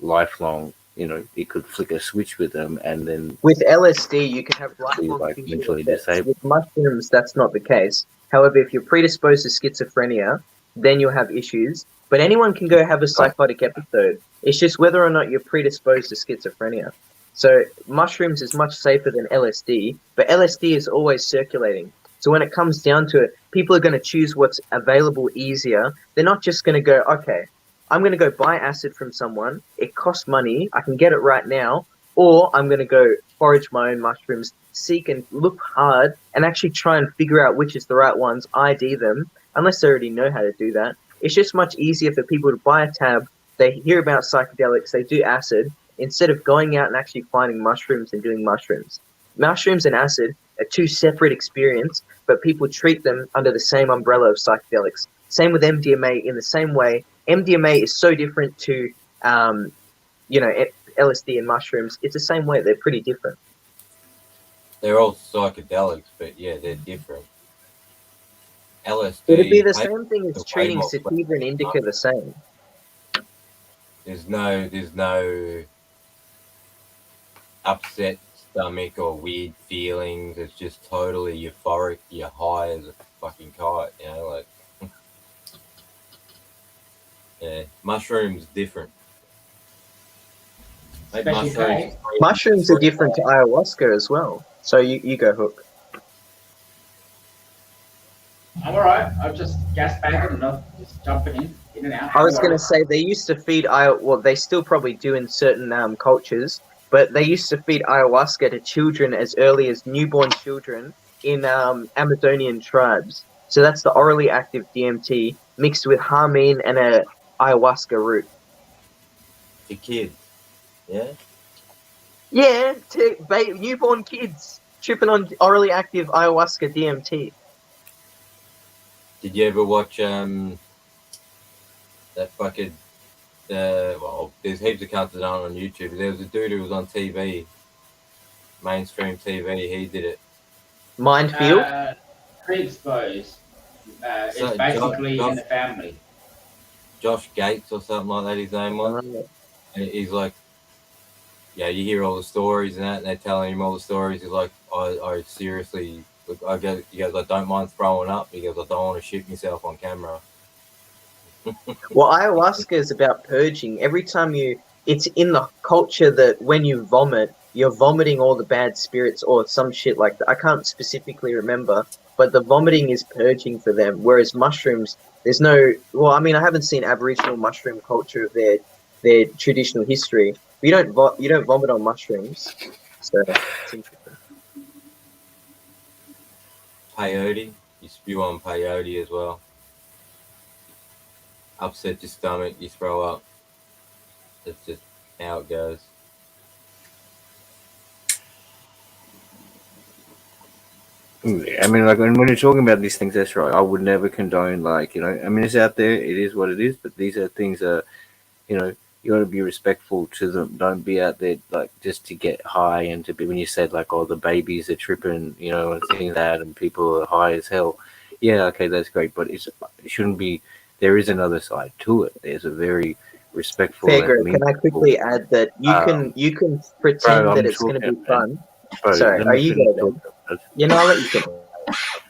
lifelong, it could flick a switch with them, and then with LSD you can have lifelong like mentally disabled. With mushrooms, that's not the case. However, if you're predisposed to schizophrenia, then you'll have issues. But anyone can go have a psychotic episode. It's just whether or not you're predisposed to schizophrenia. So mushrooms is much safer than LSD, but LSD is always circulating. So when it comes down to it, people are going to choose what's available easier. They're not just going to go, okay, I'm going to go buy acid from someone. It costs money. I can get it right now. Or I'm going to go forage my own mushrooms, seek and look hard and actually try and figure out which is the right ones, ID them, unless they already know how to do that. It's just much easier for people to buy a tab. They hear about psychedelics, they do acid, instead of going out and actually finding mushrooms and doing mushrooms. Mushrooms and acid are two separate experiences, but people treat them under the same umbrella of psychedelics. Same with MDMA in the same way. MDMA is so different to, LSD and mushrooms. It's the same way. They're pretty different. They're all psychedelics, but yeah, they're different. LSD. It'd be the same thing as treating sativa and indica the same. There's no upset stomach or weird feelings. It's just totally euphoric. You're high as a fucking kite, like. Yeah, mushrooms different. Mushrooms are different to ayahuasca as well. So you go, Hook. I'm all right. I'm just gas bagging and not just jumping in and out. I was going to say they used to feed they still probably do in certain cultures, but they used to feed ayahuasca to children as early as newborn children in Amazonian tribes. So that's the orally active DMT mixed with harmine and a ayahuasca root. To kids, yeah? Yeah, to newborn kids tripping on orally active ayahuasca DMT. Did you ever watch that fucking there's heaps of cunts that aren't on YouTube. There was a dude who was on TV, mainstream TV. He did it. Mindfield. Pre-exposed. It's basically in the family. Josh Gates or something like that. His name was. And he's like, yeah, you hear all the stories and that, and they're telling him all the stories. He's like, I seriously. He goes, I don't mind throwing up. He goes, I don't want to shoot myself on camera. Well, ayahuasca is about purging. Every time it's in the culture that when you vomit, you're vomiting all the bad spirits or some shit like that. I can't specifically remember, but the vomiting is purging for them. Whereas mushrooms, there's no. Well, I mean, I haven't seen Aboriginal mushroom culture of their traditional history. You don't vomit on mushrooms, so it's interesting. Peyote, you spew on peyote as well. Upset your stomach, you throw up. That's just how it goes. I mean, like when you're talking about these things, that's right. I would never condone, I mean, it's out there. It is what it is. But these are things that, you got to be respectful to them. Don't be out there just to get high and to be. When you said the babies are tripping, and things like that, and people are high as hell. Yeah, okay, that's great, but it shouldn't be. There is another side to it. There's a very respectful. FairGrow, can I quickly add that you can pretend that it's going to be fun. Sorry, are you going to? I'll let you finish.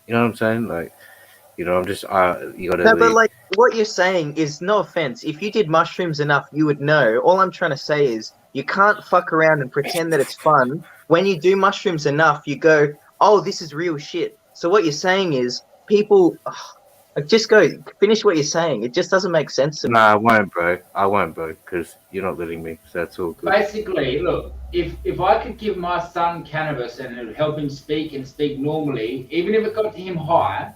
You know what I'm saying? I'm just you got to. No, but what you're saying is, no offense. If you did mushrooms enough, you would know. All I'm trying to say is you can't fuck around and pretend that it's fun. When you do mushrooms enough, you go, oh, this is real shit. So what you're saying is people, Like, just go finish what you're saying. It just doesn't make sense to me. Nah, I won't, bro. I won't, bro, because you're not letting me. So that's all good. Basically, look, if I could give my son cannabis and it would help him speak and speak normally, even if it got him high,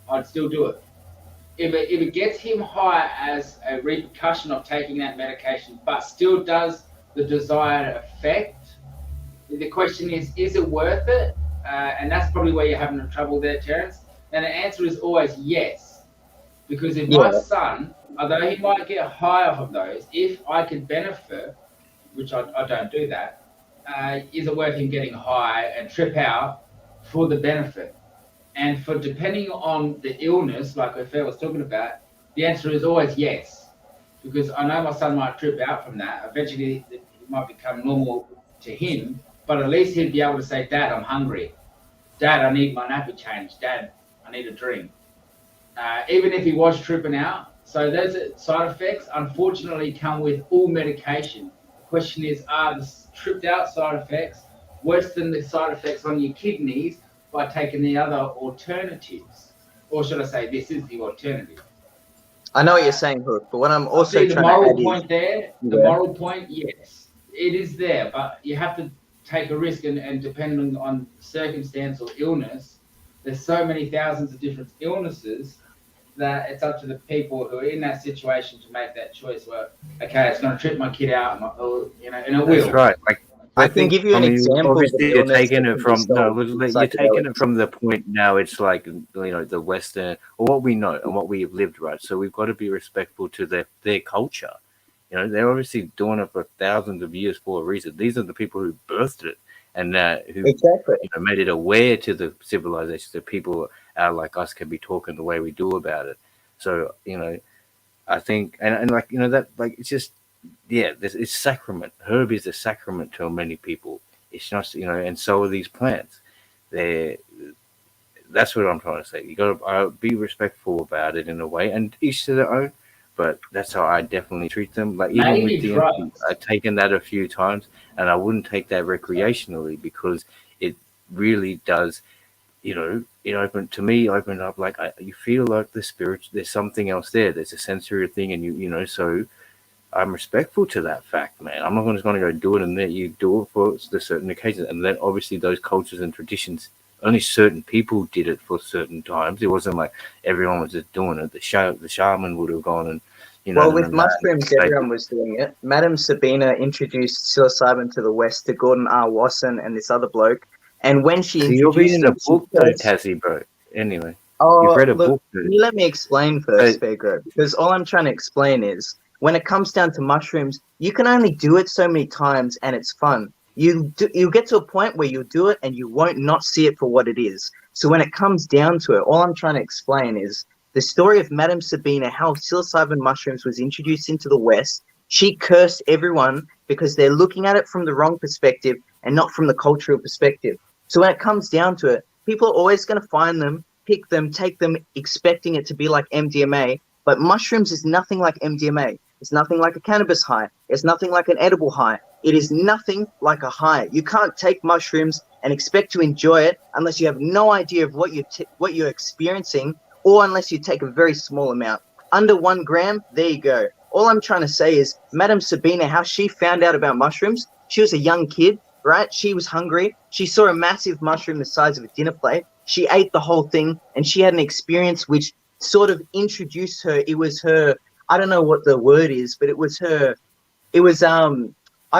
I'd still do it. If it gets him high as a repercussion of taking that medication, but still does the desired effect, the question is it worth it? And that's probably where you're having trouble there, Terence. And the answer is always yes. Because if my son, although he might get high off of those, if I could benefit, which I don't do that, is it worth him getting high and trip out for the benefit? And for depending on the illness, like Fair was talking about, the answer is always yes. Because I know my son might trip out from that. Eventually, it might become normal to him, but at least he'd be able to say, Dad, I'm hungry. Dad, I need my nappy changed. Dad, I need a drink. Even if he was tripping out. So those side effects, unfortunately, come with all medication. The question is, are the tripped out side effects worse than the side effects on your kidneys by taking the other alternatives? Or should I say, this is the alternative? I know what you're saying, Hook, but what I'm also the trying moral to add point is, there, the moral point, yes, it is there, but you have to take a risk, and depending on circumstance or illness, there's so many thousands of different illnesses that it's up to the people who are in that situation to make that choice. Well, okay, it's going to trip my kid out, and it will. That's right. Like, I can give you an example. Obviously, you're taking it from you're taking it psychedelics. from the point now. It's like, the Western, or what we know and what we have lived, right? So we've got to be respectful to their culture. They're obviously doing it for thousands of years for a reason. These are the people who birthed it and who made it aware to the civilizations that people like us can be talking the way we do about it. So I think and like that, like, it's just, it's sacrament. Herb is a sacrament to many people. It's not, and so are these plants. That's what I'm trying to say. You got to be respectful about it in a way, and each to their own. But that's how I definitely treat them. Like, even with DMT, I've taken that a few times, and I wouldn't take that recreationally because it really does. It opened up, like, you feel like the spirit. There's something else there. There's a sensory thing, and so I'm respectful to that fact, man. I'm not just going to go do it and let you do it for the certain occasions. And then obviously those cultures and traditions, only certain people did it for certain times. It wasn't like everyone was just doing it. The shaman would have gone and, Well, with mushrooms, everyone was doing it. Madame Sabina introduced psilocybin to the West to Gordon R. Wasson and this other bloke. And when she introduced you're reading a book, though, first... Tassie, bro. Anyway, oh, you've read a look, book. Dude. You let me explain first, FairGrow, because all I'm trying to explain is when it comes down to mushrooms, you can only do it so many times and it's fun. You get to a point where you'll do it and you won't not see it for what it is. So when it comes down to it, all I'm trying to explain is the story of Madame Sabina, how psilocybin mushrooms was introduced into the West. She cursed everyone because they're looking at it from the wrong perspective and not from the cultural perspective. So when it comes down to it, people are always going to find them, pick them, take them, expecting it to be like MDMA. But mushrooms is nothing like MDMA. It's nothing like a cannabis high. It's nothing like an edible high. It is nothing like a high. You can't take mushrooms and expect to enjoy it unless you have no idea of what you're experiencing, or unless you take a very small amount. Under 1 gram, there you go. All I'm trying to say is Madame Sabina, how she found out about mushrooms, she was a young kid, right? She was hungry. She saw a massive mushroom the size of a dinner plate. She ate the whole thing, and she had an experience which sort of introduced her. It was her, I don't know what the word is, but it was her, it was, I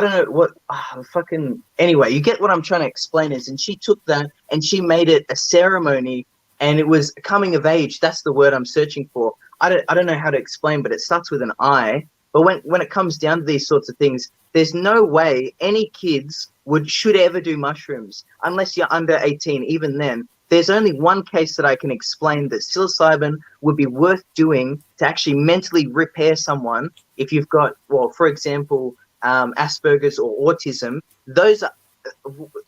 don't know what, anyway, you get what I'm trying to explain is, and she took that and she made it a ceremony, and it was coming of age. That's the word I'm searching for. I don't know how to explain, but it starts with an I. But when it comes down to these sorts of things, there's no way any kids should ever do mushrooms unless you're under 18. Even then, there's only one case that I can explain that psilocybin would be worth doing to actually mentally repair someone if you've got, well, for example, Asperger's or autism. Those are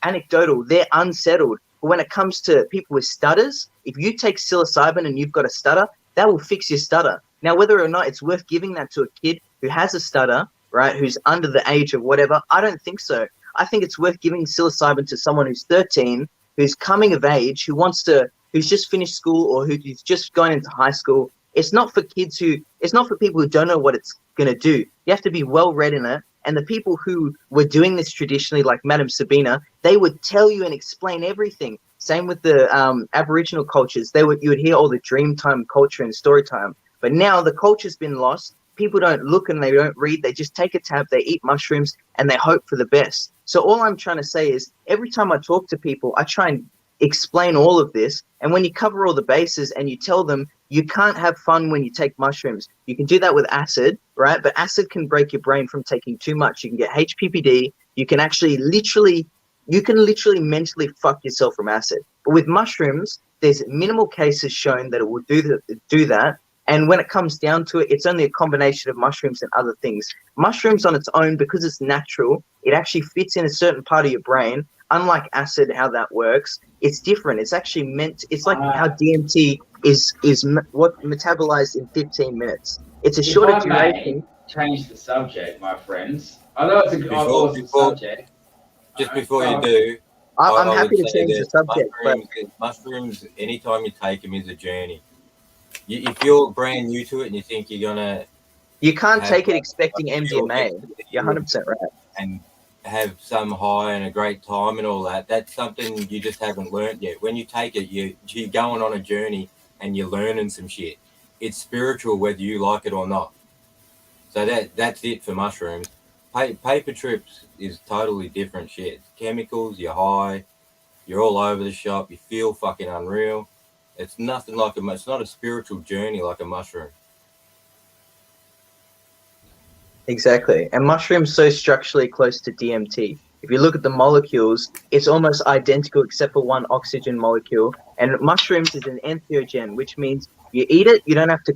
anecdotal. They're unsettled. But when it comes to people with stutters, if you take psilocybin and you've got a stutter, that will fix your stutter. Now, whether or not it's worth giving that to a kid who has a stutter, right, who's under the age of whatever, I don't think so. I think it's worth giving psilocybin to someone who's 13 who's coming of age, who's just finished school or who's just going into high school. It's not for it's not for people who don't know what it's going to do. You have to be well read in it. And the people who were doing this traditionally, like Madame Sabina, they would tell you and explain everything. Same with the Aboriginal cultures. You would hear all the dream time culture and story time. But now the culture's been lost. People don't look and they don't read. They just take a tab, they eat mushrooms, and they hope for the best. So all I'm trying to say is every time I talk to people, I try and explain all of this. And when you cover all the bases and you tell them you can't have fun when you take mushrooms, you can do that with acid, right? But acid can break your brain from taking too much. You can get HPPD. You can actually literally mentally fuck yourself from acid. But with mushrooms, there's minimal cases shown that it will do that. And when it comes down to it, it's only a combination of mushrooms and other things. Mushrooms on its own, because it's natural, it actually fits in a certain part of your brain. Unlike acid, how that works, it's different. It's actually it's like how DMT is metabolized in 15 minutes. It's a shorter duration. Change the subject, my friends. I know it's an awesome subject. Just before you do, I'm I happy would to say change the that subject. mushrooms, anytime you take them, is a journey. If you're brand new to it and you think you're gonna, you can't take it expecting MDMA. You're 100% right. And have some high and a great time and all that. That's something you just haven't learned yet. When you take it, you're going on a journey and you're learning some shit. It's spiritual whether you like it or not. So that's it for mushrooms. Paper trips is totally different shit. It's chemicals, you're high, you're all over the shop, you feel fucking unreal. It's nothing like it's not a spiritual journey like a mushroom. Exactly. And mushrooms so structurally close to DMT. If you look at the molecules, it's almost identical except for one oxygen molecule. And mushrooms is an entheogen, which means you eat it, you don't have to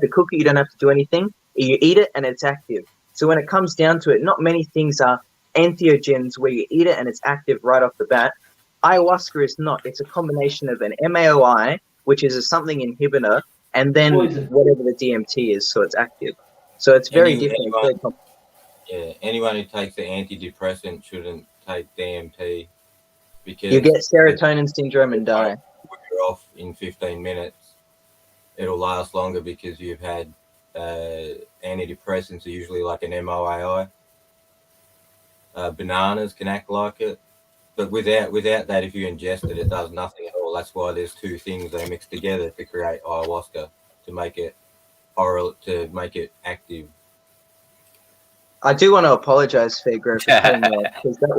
cook it, you don't have to do anything. You eat it and it's active. So when it comes down to it, not many things are entheogens where you eat it and it's active right off the bat. Ayahuasca is not. It's a combination of an MAOI, which is a something inhibitor, and then whatever the DMT is, so it's active. So it's very different. Anyone who takes the antidepressant shouldn't take DMT because you get serotonin syndrome and die. You're off in 15 minutes. It'll last longer because you've had antidepressants are usually like an MOAI. Bananas can act like it, but without that, if you ingest it, it does nothing at all. That's why there's two things they mix together to create ayahuasca to make it oral, to make it active. I do want to apologize, FairGrow, for cutting you off because that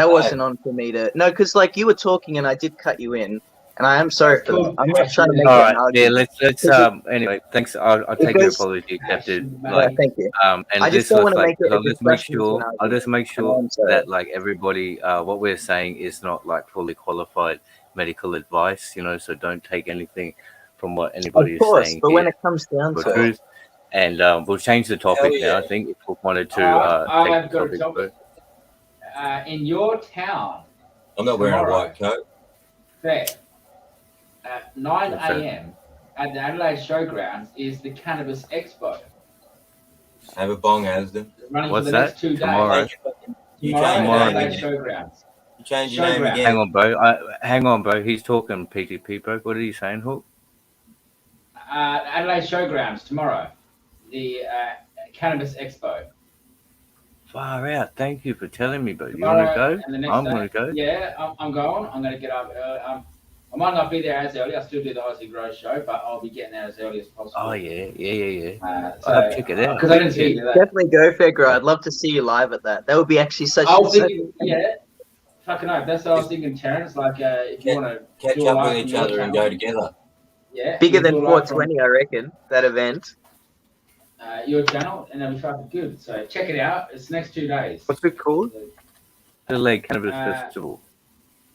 wasn't on for me to. No, because like you were talking and I did cut you in, and I am sorry for that. I'm not trying to make that an argument. Yeah, let's anyway. Thanks. I'll take your apology accepted. Like, thank you. And I just don't want to make it. I'll just make sure that like everybody, what we're saying is not like fully qualified medical advice. So don't take anything from what anybody is saying. But when it comes down to it. And we'll change the topic now. I think if we wanted to take the topic. In your town. I'm not wearing a white coat. Fair. At 9 a.m. at the Adelaide Showgrounds is the Cannabis Expo. Have a bong, Asden. What's that? Tomorrow. Tomorrow at Adelaide Showgrounds. You change your name again. Hang on, bro. He's talking PTP, bro. What are you saying, Hook? Adelaide Showgrounds tomorrow. The Cannabis Expo. Far out. Thank you for telling me, but you want to go? I'm going to go. Yeah, I'm going. I'm going to get up. I might not be there as early. I still do the Aussie Grow show, but I'll be getting there as early as possible. Oh, yeah. So, check it out. Because I didn't see you there. Definitely go, FairGrow. I'd love to see you live at that. That would be actually such fucking hope. That's what I was thinking, Terrence. Like, if you want to catch up with each other and go together. Yeah. Bigger than 420, I reckon, that event. Your channel, and it'll be fucking good. So check it out. It's next 2 days. What's it called? Adelaide Cannabis Festival.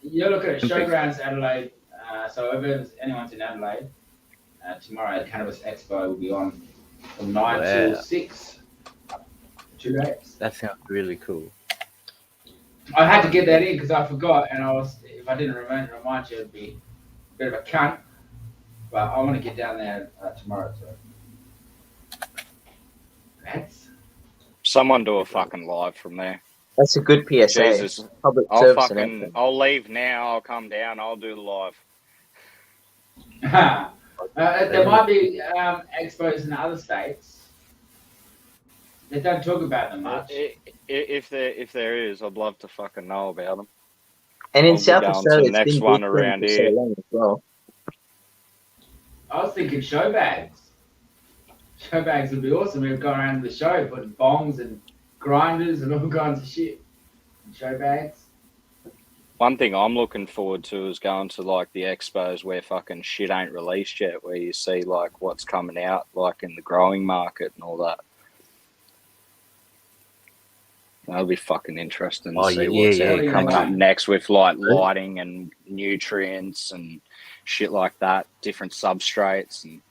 You're looking at Showgrounds Adelaide. So if anyone's in Adelaide, tomorrow the Cannabis Expo will be on from 9 till 6. 2 days. That sounds really cool. I had to get that in because I forgot, and if I didn't remind you, it'd be a bit of a cunt. But I want to get down there tomorrow. So. Someone do a fucking live from there. That's a good PSA. Jesus, Public I'll service fucking, announcement. I'll leave now. I'll come down. I'll do the live. There might be expos in other states. They don't talk about them much. If there is, I'd love to fucking know about them. And in I'll be South going to Australia, the it's next been one big around for so here. long as well. I was thinking show bags. Show bags would be awesome. We'd go around the show, putting bongs and grinders and all kinds of shit. And show bags. One thing I'm looking forward to is going to like the expos where fucking shit ain't released yet, where you see like what's coming out like in the growing market and all that. That'll be fucking interesting to see what's coming up next with like lighting and nutrients and shit like that, different substrates and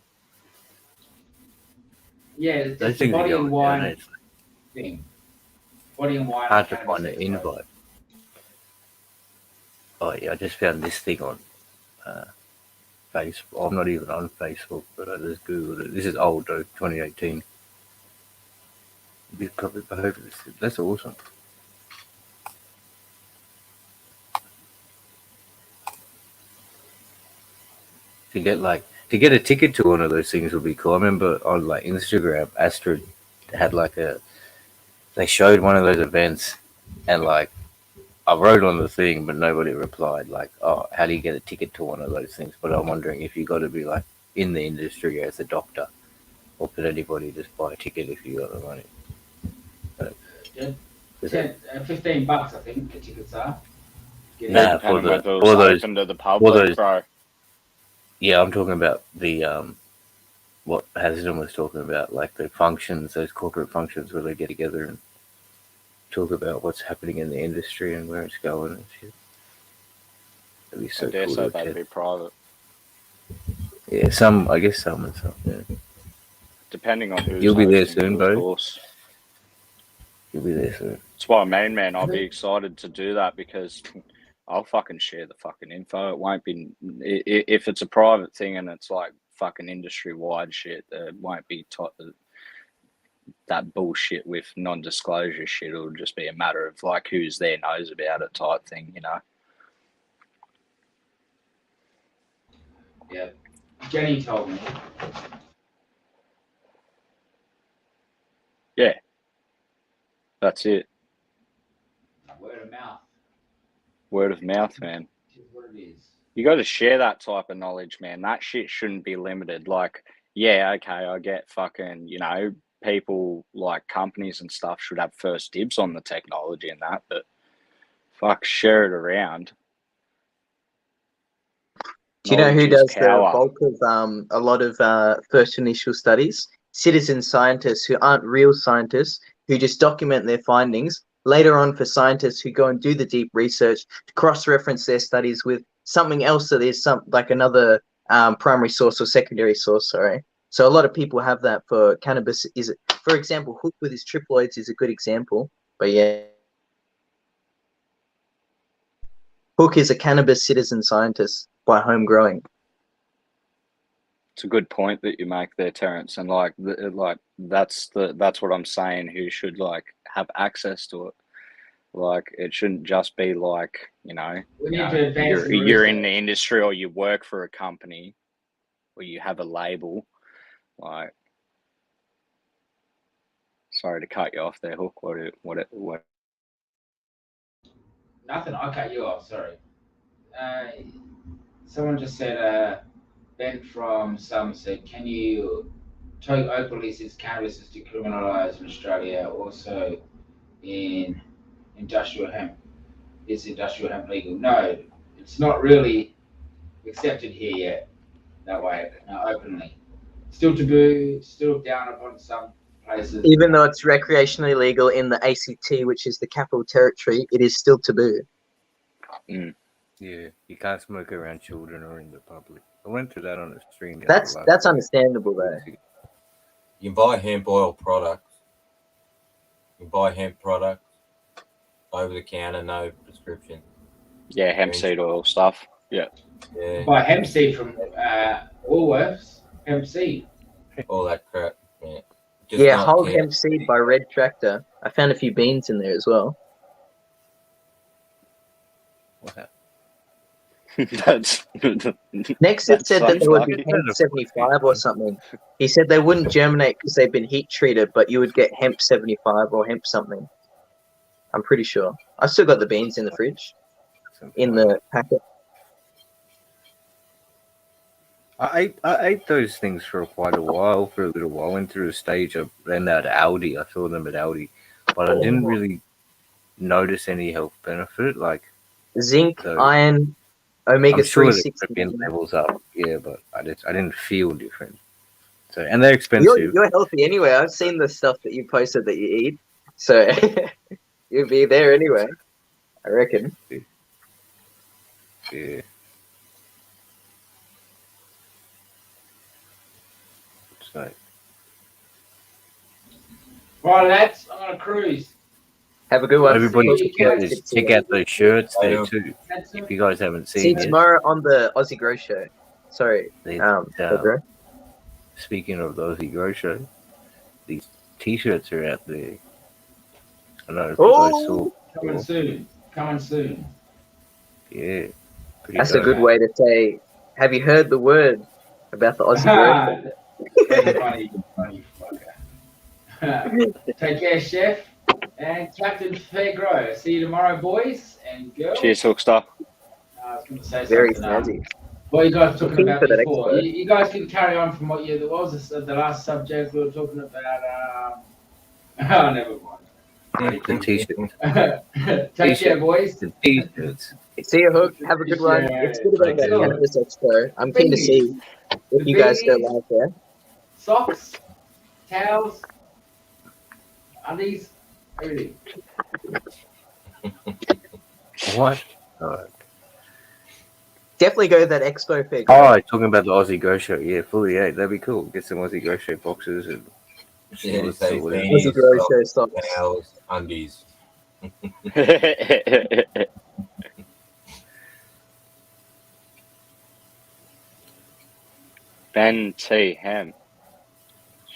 Yeah, Those it's the things are body and going wine down. thing. Body and wine. Hard to find an invite. Oh yeah, I just found this thing on Facebook. I'm not even on Facebook, but I just googled it. This is old though, 2018. That's awesome. To get a ticket to one of those things would be cool. I remember on like Instagram, Astrid had they showed one of those events, and like I wrote on the thing, but nobody replied. Like, oh, how do you get a ticket to one of those things? But I'm wondering if you got to be like in the industry as a doctor, or could anybody just buy a ticket if you got the money? $15, I think the tickets are. nah, for those open to the public, bro. Yeah, I'm talking about the what Hassan was talking about, like the functions, those corporate functions where they get together and talk about what's happening in the industry and where it's going and shit. That'd be so I dare cool. say that'd be private. Yeah, I guess some and some. Yeah. Depending on who's You'll be there hosting it, soon, of Bo. course. You'll be there soon. That's what I mean, man. I'll be excited to do that because I'll fucking share the fucking info. It won't be if it's a private thing and it's like fucking industry wide shit. It won't be that bullshit with non-disclosure shit. It'll just be a matter of like who's there knows about it type thing, you know. Yeah, Jenny told me. Yeah, that's it. Word of mouth. Word of mouth, man. Is what it is. You got to share that type of knowledge, man. That shit shouldn't be limited. Like, yeah, okay, I get fucking, you know, people like companies and stuff should have first dibs on the technology and that, but fuck, share it around. Do you know who does the bulk of a lot of first initial studies? Citizen scientists who aren't real scientists, who just document their findings. Later on, for scientists who go and do the deep research to cross-reference their studies with something else that is like another primary source or secondary source. Sorry. So a lot of people have that for cannabis. For example, Hook with his triploids is a good example. But yeah, Hook is a cannabis citizen scientist by home growing. It's a good point that you make there, Terence, and like that's what I'm saying. Who should like have access to it? Like it shouldn't just be like you're in the industry or you work for a company or you have a label. Like, sorry to cut you off there, Hook. What? Nothing. I cut you off. Sorry. Someone just said. Ben from Somerset, can you talk openly since cannabis is decriminalised in Australia, also in industrial hemp? Is industrial hemp legal? No, it's not really accepted here yet, that way, openly. Still taboo, still down upon some places. Even though it's recreationally legal in the ACT, which is the Capital Territory, it is still taboo. Mm. Yeah, you can't smoke around children or in the public. I went through that on a stream. That's understandable though. You can buy hemp oil products. You can buy hemp products over the counter, no prescription. Yeah, hemp seed oil stuff. Yeah. Yeah. Buy hemp seed from Woolworths. Hemp seed. All that crap. Yeah. Yeah, whole hemp seed by Red Tractor. I found a few beans in there as well. That's Nexus said that sounds there would be lucky. hemp 75 or something. He said they wouldn't germinate because they've been heat treated, but you would get hemp 75 or hemp something. I'm pretty sure. I still got the beans in the fridge, in the packet. I ate those things for quite a while, for a little while. I went through a stage of then at Aldi. I saw them at Aldi, but I didn't really notice any health benefit. Like Zinc, so iron, I'm omega-3, sure that 6. tryptophan levels up, yeah, but I didn't feel different. So and they're You're, expensive. you're healthy anyway. I've seen the stuff that you posted that you eat. So you'll be there anyway, I reckon. Yeah. So Right, lads, I'm on a cruise. Have a good one. everybody check out those shirts there too. If you guys haven't See seen you yet. tomorrow on the Aussie Grow Show. Sorry. FairGrow. Speaking of the Aussie Grow Show, these t-shirts are out there. I don't know if you guys saw. Coming soon. Coming soon. Yeah. That's a good way to say, have you heard the word about the Aussie Grow Show? funny fucker. Take care, Chef. And Captain FairGrow. See you tomorrow, boys and girls. Cheers, Hookster. I was going to say Very something. snazzy. What you guys were talking about for that before. expo. You guys can carry on from what the last subject we were talking about. Oh, never mind. The t-shirts. Take care, boys. The t-shirts. See you, Hook. Have a good one. It's good about that Cannabis Expo. I'm keen to see if you guys go live there. Socks, towels, undies, everything. What? Oh. Definitely go to that expo fair. Oh, talking about the Aussie Grow Show. Yeah, fully. Yeah, that'd be cool. Get some Aussie Grow Show boxes and Yeah, say Aussie Grow Show socks. towels, undies. Ben T. Ham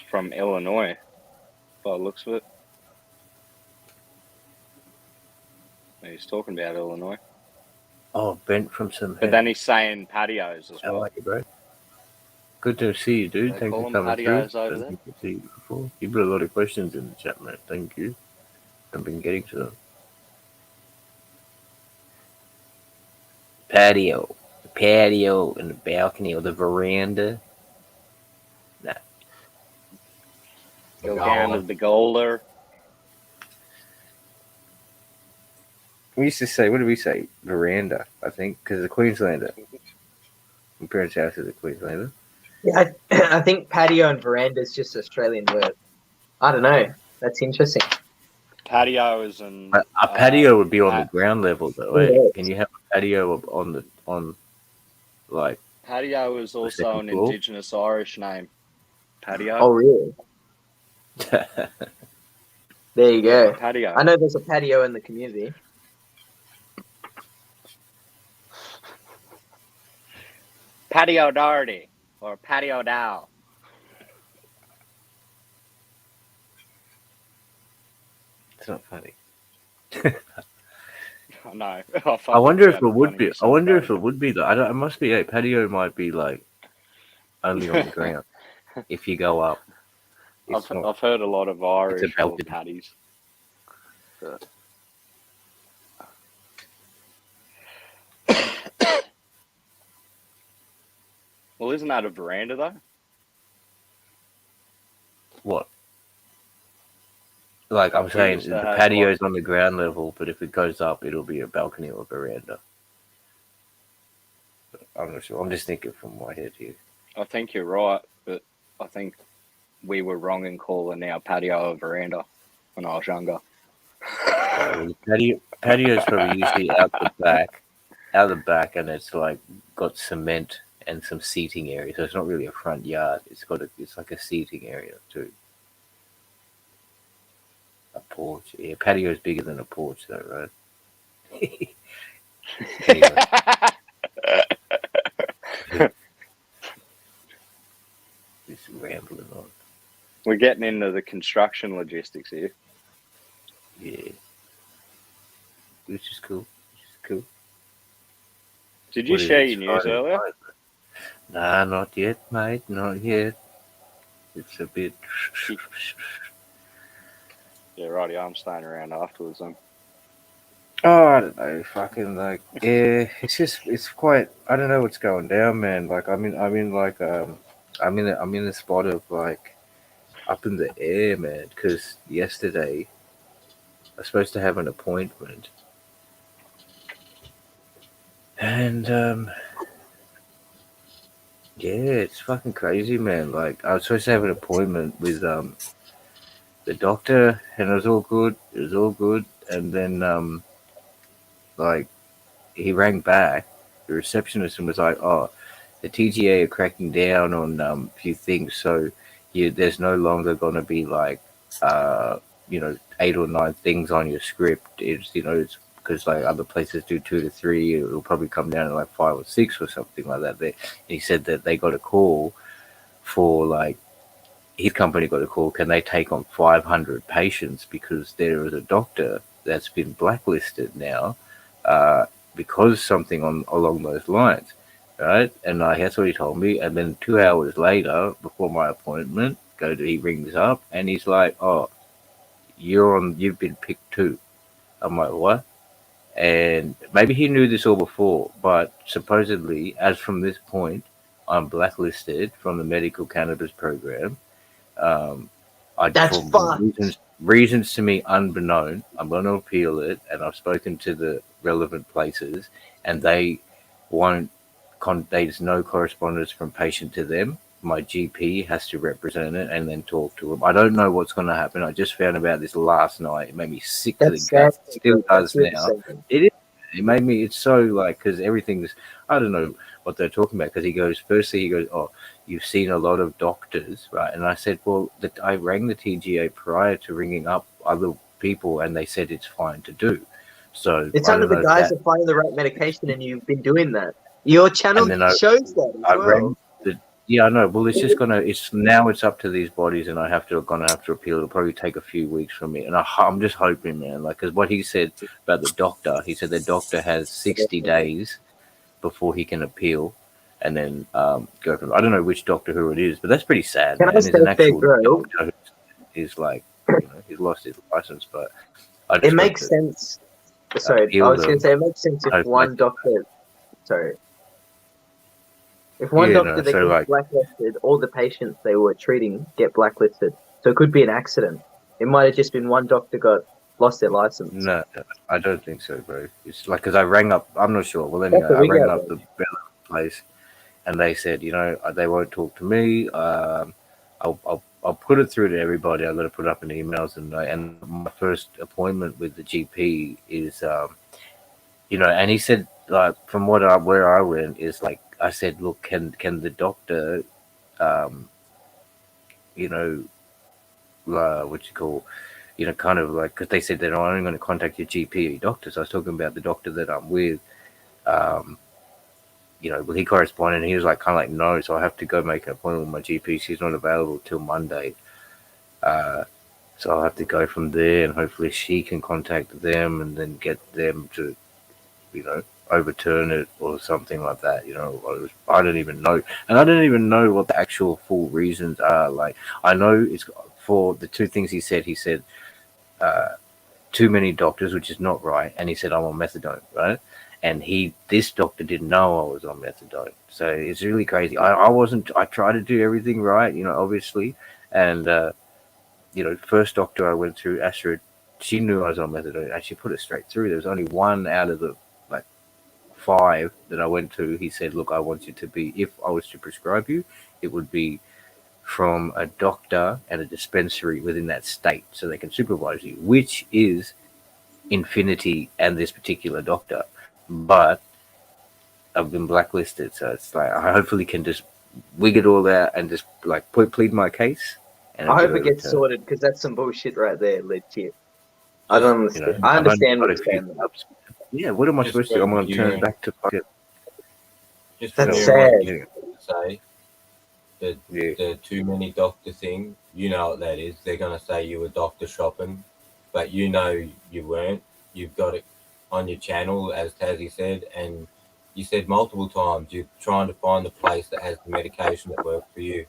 from Illinois, by the looks of it. He's talking about Illinois. Oh, bent from some. But then he's saying patios as well. I like it, bro. Good to see you, dude. They Thanks call for them coming through. patios over there. Good to see you before. You put a lot of questions in the chat, mate. Thank you. I've been getting to them. Patio. The patio and the balcony or the veranda. Nah. Go down to the Golder. We used to say, what did we say? Veranda, I think, because the Queenslander. My parents' house is a Queenslander. Yeah, I think patio and veranda is just an Australian word. I don't know. That's interesting. Patio is an. A patio would be on the ground level, though. Eh? Yeah. Can you have a patio on like? Patio is also an floor? Indigenous Irish name. Patio. Oh, really? There you go. Patio. I know there's a patio in the community. Patio Doherty or Patio Dow. It's not funny. No. I wonder if it would be. I wonder if it would be though. I don't. It must be. A patio might be like only on the ground. If you go up, I've heard a lot of Irish balcony. patties. But... well, isn't that a veranda though? What? Like I'm saying, the patio's on the ground level, but if it goes up, it'll be a balcony or a veranda. I'm not sure. I'm just thinking from my head here. I think you're right, but I think we were wrong in calling our patio a veranda when I was younger. Patio's probably usually out the back, and it's like got cement and some seating area, so it's not really a front yard. It's like a seating area too. A porch. Yeah, patio's bigger than a porch, though, right? Just rambling on. We're getting into the construction logistics here. Yeah. Which is cool. Did you share your news earlier? Nah, not yet, mate. Not yet. It's a bit. Yeah, righty. I'm staying around afterwards then. Oh, I don't know. Fucking like, yeah. It's quite. I don't know what's going down, man. Like, I'm in a spot of like up in the air, man. Because yesterday I was supposed to have an appointment, and yeah, it's fucking crazy, man. Like, I was supposed to have an appointment with the doctor, and it was all good. It was all good, and then like he rang back, the receptionist, and was like, "Oh, the TGA are cracking down on a few things, so there's no longer going to be like 8 or 9 things on your script. It's because like other places do 2 to 3. It'll probably come down to like 5 or 6 or something like that." He said that they got a call for like his company got a call. Can they take on 500 patients because there is a doctor that's been blacklisted now because something along those lines, right? And that's what he told me. And then 2 hours later, before my appointment, he rings up and he's like, "Oh, you've been picked too." I'm like, "What?" And maybe he knew this all before, but supposedly, as from this point, I'm blacklisted from the medical cannabis program. Um, That's for fucked. reasons to me unbeknown, I'm going to appeal it, and I've spoken to the relevant places, and they won't. There's no correspondence from patient to them. My GP has to represent it and then talk to them. I don't know what's going to happen. I just found about this last night. It made me sick to the That's sad. guts. It still That's does really now. sad. It is. It made me. It's so like because everything's. I don't know what they're talking about because he goes. Firstly, he goes, "Oh, you've seen a lot of doctors, right?" And I said, "Well, I rang the TGA prior to ringing up other people, and they said it's fine to do." So It's I under don't the know if guise that. of finding the right medication, and you've been doing that. Your channel And then I shows that as well. rang the. Yeah, I know. Well, it's just gonna. It's up to these bodies, and gonna have to appeal. It'll probably take a few weeks for me, and I'm just hoping, man. Like, because what he said about the doctor, he said the doctor has 60 days before he can appeal, and then go from. I don't know which doctor who it is, but that's pretty sad, Can I man. say There's an actual FairGrow? doctor who's like, he's lost his license, but I It just hope makes that sense. Sorry, I appeal was going to them. say it makes sense if Hopefully, one doctor. Sorry, if one yeah, doctor no. that So gets like, blacklisted, all the patients they were treating get blacklisted. So it could be an accident. It might have just been one doctor got lost their license. no, I don't think so, bro. It's like because I rang up. I'm not sure. Well, That's anyway, what I we rang got. up the place, and they said, they won't talk to me. I'll put it through to everybody. I've got to put it up in emails, and my first appointment with the GP is and he said like from where I went is like I said, look, can the doctor, um, you know, what you call, kind of like because they said they're only going to contact your GP or your doctor. So I was talking about the doctor that I'm with. Um, will he correspond? And he was like, kind of like, no. So I have to go make an appointment with my GP. She's not available till Monday. So I'll have to go from there, and hopefully she can contact them and then get them to, overturn it or something like that. I don't even know, and I don't even know what the actual full reasons are. Like, I know it's for the two things he said. He said too many doctors, which is not right, and he said I'm on methadone, right? And this doctor didn't know I was on methadone, so it's really crazy. I wasn't. I tried to do everything right, obviously, and first doctor I went through, Astrid, she knew I was on methadone, and she put it straight through. There was only one out of the like 5 that I went to. He said, "Look, I want you to be. If I was to prescribe you, it would be from a doctor and a dispensary within that state, so they can supervise you," which is Infinity and this particular doctor. But I've been blacklisted, so it's like I hopefully can just wig it all out and just like plead my case, and I it'll get hope it gets overturned. sorted because that's some bullshit right there, legit. I don't understand. I I've only understand got what a you're few saying. clubs. Yeah, what am I supposed to do? I'm going to turn it back to fucking. Just That's remember sad. what you say, the too many doctor thing, you know what that is. They're going to say you were doctor shopping, but you know you weren't. You've got it on your channel, as Tassie said, and you said multiple times, you're trying to find the place that has the medication that works for you.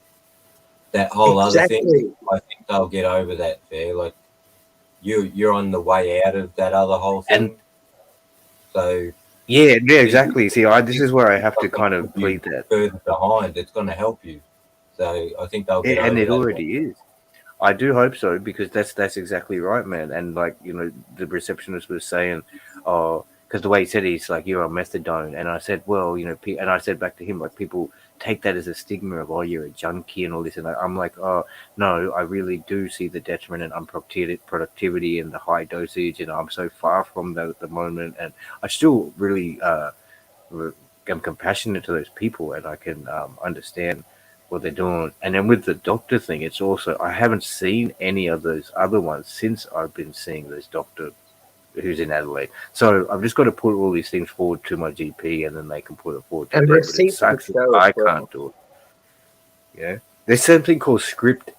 That whole other thing, I think they'll get over that, Fair. Like you're on the way out of that other whole thing. So yeah, exactly. See, this is where I have to kind of plead that. Further behind, it's going to help you. So I think they'll get over And it that. already is. I do hope so, because that's exactly right, man. And like, you know, the receptionist was saying, oh, because the way he said it, he's like, you're on methadone. And I said, well, you know, and I said back to him, like, people take that as a stigma of, oh, you're a junkie and all this. And I'm like, oh, no, I really do see the detriment and unproductivity and the high dosage. And I'm so far from that at the moment. And I still really am compassionate to those people, and I can understand what they're doing. And then with the doctor thing, it's also, I haven't seen any of those other ones since I've been seeing this doctor who's in Adelaide. So I've just got to put all these things forward to my GP, and then they can put it forward to And them. But it receipts sucks would that show as I well. can't do it. Yeah, there's something called script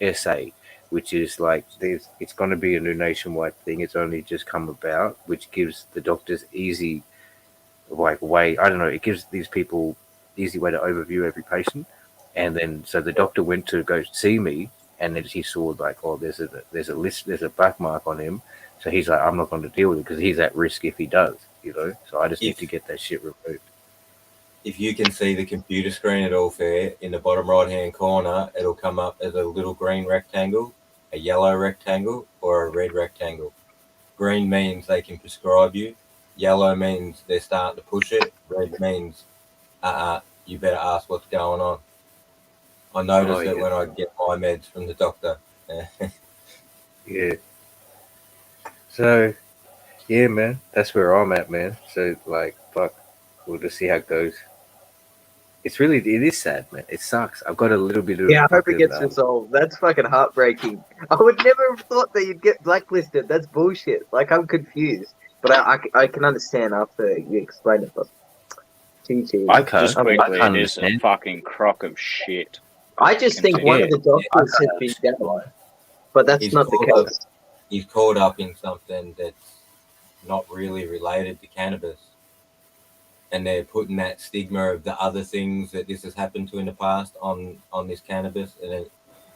essay, which is like it's going to be a new nationwide thing. It's only just come about, which gives the doctors easy way. I don't know. It gives these people easy way to overview every patient. And then, so the doctor went to go see me, and then he saw like, oh, there's a list, there's a black mark on him. So he's like, I'm not going to deal with it because he's at risk if he does, you know. So I just need to get that shit removed. If you can see the computer screen at all, Fair, in the bottom right-hand corner, it'll come up as a little green rectangle, a yellow rectangle, or a red rectangle. Green means they can prescribe you. Yellow means they're starting to push it. Red means, you better ask what's going on. I notice it when I get my meds from the doctor. Yeah. So, yeah, man, that's where I'm at, man. So, like, fuck, we'll just see how it goes. It is sad, man. It sucks. I've got a little bit of Yeah, I hope it fucking, gets resolved. That's fucking heartbreaking. I would never have thought that you'd get blacklisted. That's bullshit. Like, I'm confused. But I can understand after you explain it. But GG. I can't. Just quickly, I can't it is a understand. fucking crock of shit. I just think one of the doctors has been down, but that's not the case. He's caught up in something that's not really related to cannabis. And they're putting that stigma of the other things that this has happened to in the past on this cannabis, and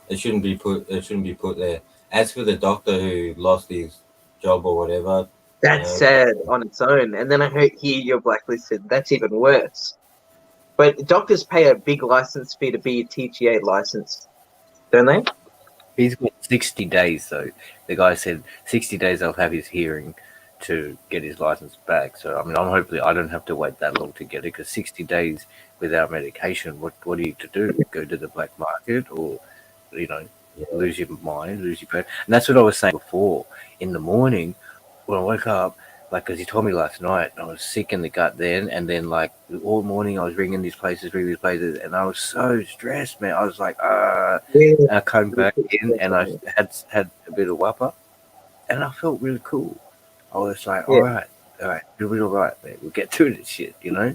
it shouldn't be put there. As for the doctor who lost his job or whatever, That's sad on its own. And then I hear you're blacklisted. That's even worse. But doctors pay a big license fee to be a TGA licensed, don't they? He's got 60 days, though. The guy said 60 days I'll have his hearing to get his license back. So, I mean, I'm hopefully I don't have to wait that long to get it, because 60 days without medication, what are you to do? Go to the black market, or, you know, lose your mind, lose your brain? And that's what I was saying before. In the morning, when I woke up, like, because he told me last night, I was sick in the gut then, and then, like, all morning I was ringing these places, and I was so stressed, man. I was like, and I came back in, and I had a bit of whopper, and I felt really cool. I was like, all right, you'll be all right, man. We'll get through this shit, you know?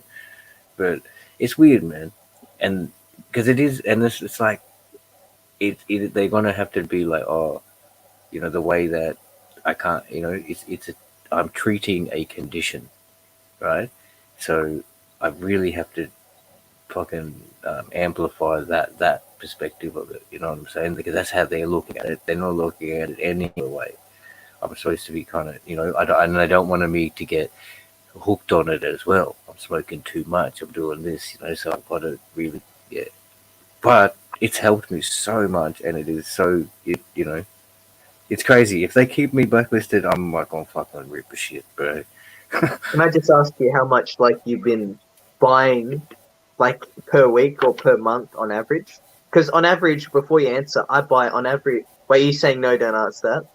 But it's weird, man. And because it is, and it's like, they're going to have to be like, oh, you know, the way that I can't, you know, I'm treating a condition, right? So I really have to fucking amplify that perspective of it, you know what I'm saying? Because that's how they're looking at it. They're not looking at it any other way. I'm supposed to be kind of, you know, I don't want me to get hooked on it as well. I'm smoking too much. I'm doing this, you know, so I've got to really, yeah. But it's helped me so much, and it is so, you know, it's crazy. If they keep me blacklisted, I'm like gonna fucking rip a shit, bro. Can I just ask you how much, like, you've been buying, like, per week or per month on average? Because on average, before you answer, I buy on average. Wait, are you saying no? Don't answer that.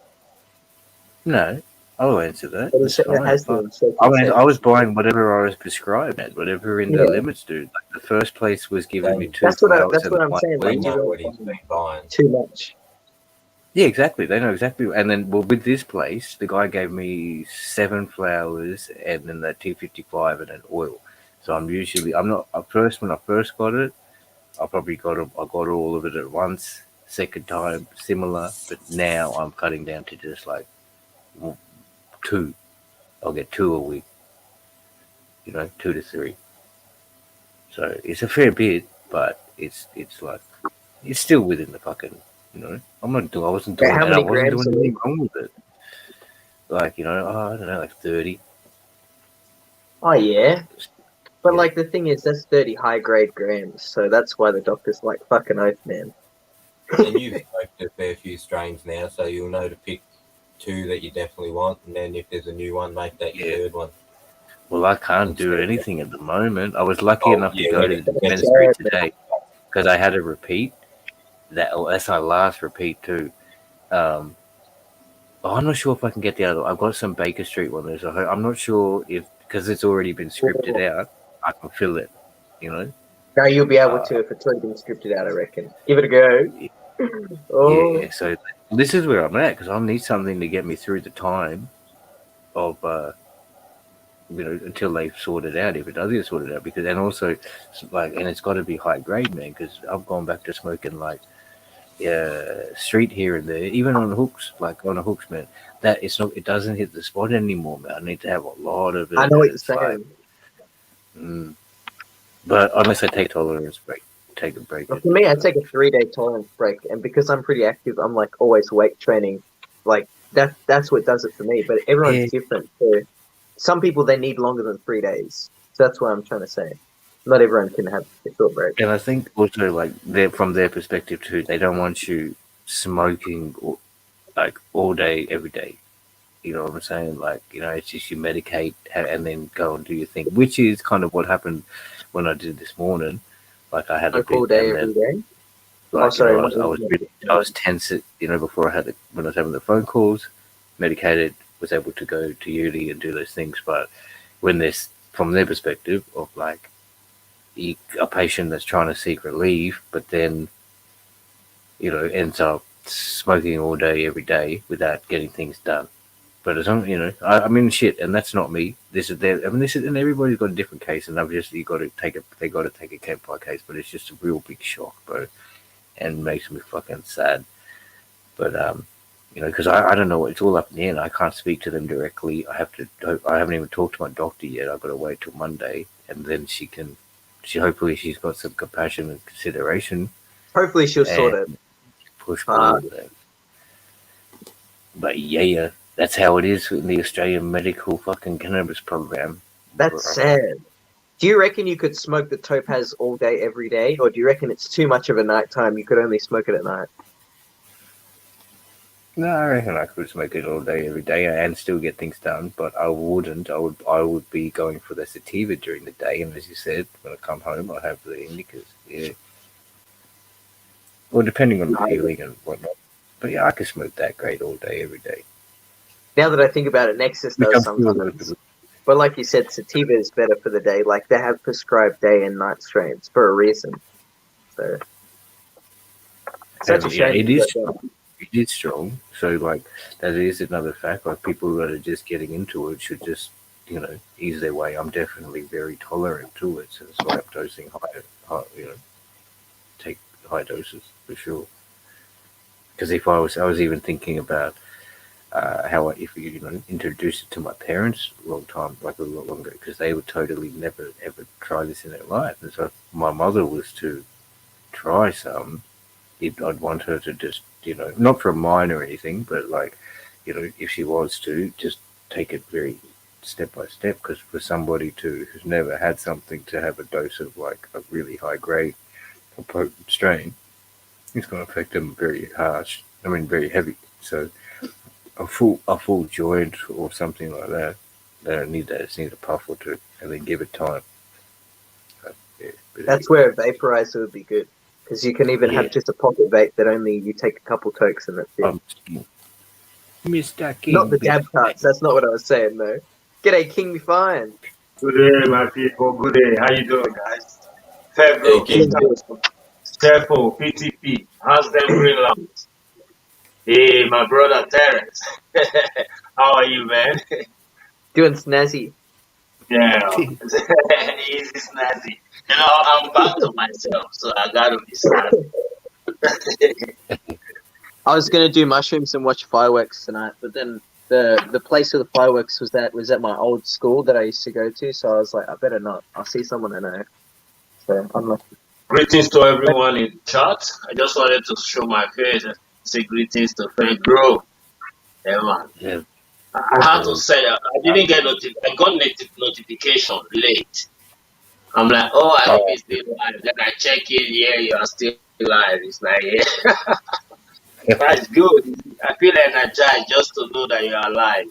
No, I'll answer that. But It's fine. I was buying whatever I was prescribed at, whatever in the limits, dude. Like, the first place was giving me 2 That's flowers. That's what I'm saying. Like, know what he's been buying. Too much. Yeah, exactly. They know exactly. And then, well, with this place, the guy gave me 7 flowers and then that T55 and an oil. So I'm not at first, when I first got it, I got all of it at once. Second time, similar, but now I'm cutting down to just like 2. I'll get 2 a week. 2 to 3. So it's a fair bit, but it's like it's still within the fucking. I wasn't doing How that. I many wasn't grams doing a anything week? wrong with it. Like I don't know, like 30. Oh yeah. But Yeah. like the thing is, that's 30 high grade grams, so that's why the doctor's like, fucking oath, man. And you've smoked a fair few strains now, so you'll know to pick 2 that you definitely want, and then if there's a new one, make that your 3rd one. Well, I can't do anything at the moment. I was lucky enough to go when to it the gets dispensary today because I had a repeat. That's my last repeat too. I'm not sure if I can get the other. I've got some Baker Street one there, so I'm not sure if because it's already been scripted out, I can fill it. Now you'll be able to if it's already been scripted out, I reckon. Give it a go. Oh. Yeah. So this is where I'm at because I need something to get me through the time of until they've sorted out, if it does get sorted out, because and also and it's got to be high grade, man, because I've gone back to smoking like street here and there, even on hooks, man, that it doesn't hit the spot anymore, man. I need to have a lot of it. I know what you're saying. But unless I take tolerance break, take a break. For me, I take a 3-day tolerance break, and because I'm pretty active, I'm like always weight training. Like that's what does it for me. But everyone's different. So some people they need longer than 3 days. So that's what I'm trying to say. Not everyone can have a short break. And I think also like from their perspective too, they don't want you smoking all day, every day. You know what I'm saying? Like, it's just you medicate and then go and do your thing, which is kind of what happened when I did this morning. Like I had a bit all day, every day. Like, I was tense, before when I was having the phone calls, medicated, was able to go to uni and do those things. But when there's, from their perspective of like a patient that's trying to seek relief, but then, ends up smoking all day, every day without getting things done. But as long, I mean, shit, and that's not me. This is their. I mean, and everybody's got a different case, and obviously they got to take it case by case. But it's just a real big shock, bro, and makes me fucking sad. But because I don't know, it's all up in the air. And I can't speak to them directly. I haven't even talked to my doctor yet. I've got to wait till Monday, and then hopefully she's got some compassion and consideration. Hopefully she'll sort it. Push forward. But yeah, that's how it is in the Australian medical fucking cannabis program. That's sad. Do you reckon you could smoke the topaz all day, every day? Or do you reckon it's too much of a nighttime? You could only smoke it at night? No, I reckon I could smoke it all day, every day, and still get things done. But I wouldn't. I would be going for the sativa during the day, and as you said, when I come home, I'll have the indicas. Yeah. Well, depending on the feeling and whatnot. But yeah, I could smoke that great all day, every day. Now that I think about it, Nexus does sometimes. But like you said, sativa is better for the day. Like they have prescribed day and night strains for a reason. So such a shame. It is strong. So like that is another fact. Like people that are just getting into it should just ease their way. I'm definitely very tolerant to it, so that's why I'm dosing high. Take high doses for sure. Because if I was even thinking about how if you introduce it to my parents a lot longer, because they would totally never ever try this in their life. And so if my mother was to try some, I'd want her to just not for a mine or anything, but like if she was to just take it very step by step, because for somebody who's never had something to have a dose of like a really high grade or potent strain, it's going to affect them very harsh. I mean, very heavy. So a full joint or something like that, they don't need that. They just need a puff or two, and then give it time. But, yeah, that's where a vaporizer would be good, because you can even have just a pocket vape that only you take a couple tokes and that's it. Mr. King, not the dab cuts. That's not what I was saying though. G'day, King. Be fine. Good day, my people. Good day. How you doing, guys? FairGrow, Steppo, PTP. How's them Greenland? Hey, my brother Terrence. How are you, man? Doing snazzy. Yeah, easy snazzy. I'm back to myself, so I gotta be snazzy. I was gonna do mushrooms and watch fireworks tonight, but then the place where the fireworks was at my old school that I used to go to. So I was like, I better not. I'll see someone I know. So I'm like, Greetings to everyone in chat. I just wanted to show my face and say greetings to FairGrow. Yeah, man. Yeah. I had to say, I didn't get I got notification late. I'm like, oh, I hope it's still live. Then I check in, yeah, you are still live. It's like, yeah. That's good. I feel energized just to know that you are alive.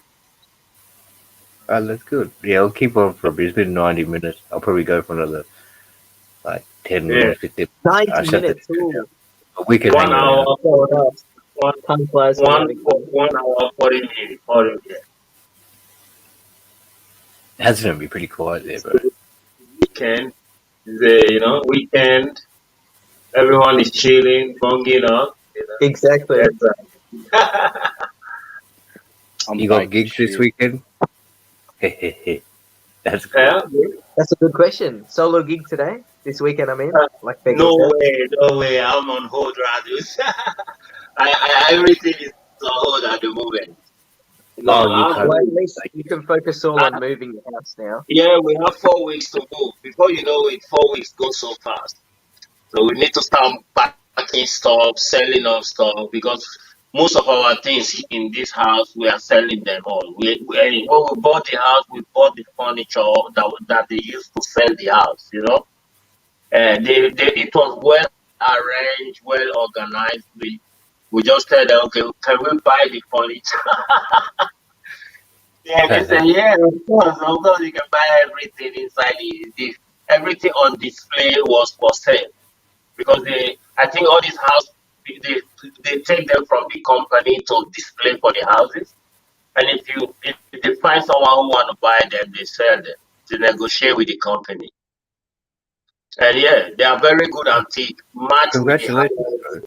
That's good. Yeah, I'll keep on for a bit. It's been 90 minutes. I'll probably go for another, like, 10 minutes, 15 minutes. 90 minutes. We can hang around. 1 hour, 40 minutes. 40 minutes. That's going to be pretty quiet there, bro. Weekend. Weekend. Everyone is chilling, bunging up. Exactly. You got gigs this weekend? That's good. Yeah. That's a good question. Solo gig today? This weekend, I mean? No way. I'm on hold, Radus. Everything is on hold at the moment. At least you can focus all on moving the house now. Yeah, we have 4 weeks to move. Before you know it, 4 weeks go so fast. So we need to start packing stuff, selling off stuff, because most of our things in this house, we are selling them all. When we bought the house, we bought the furniture that they used to sell the house, it was well arranged, well organized. We just said, okay, can we buy the furniture? Yeah, they said, yeah, of course, you can buy everything inside everything on display was for sale. Because I think all these houses, they take them from the company to display for the houses. And if they find someone who want to buy them, they sell them to negotiate with the company. And yeah, they are very good antique. Congratulations, bro.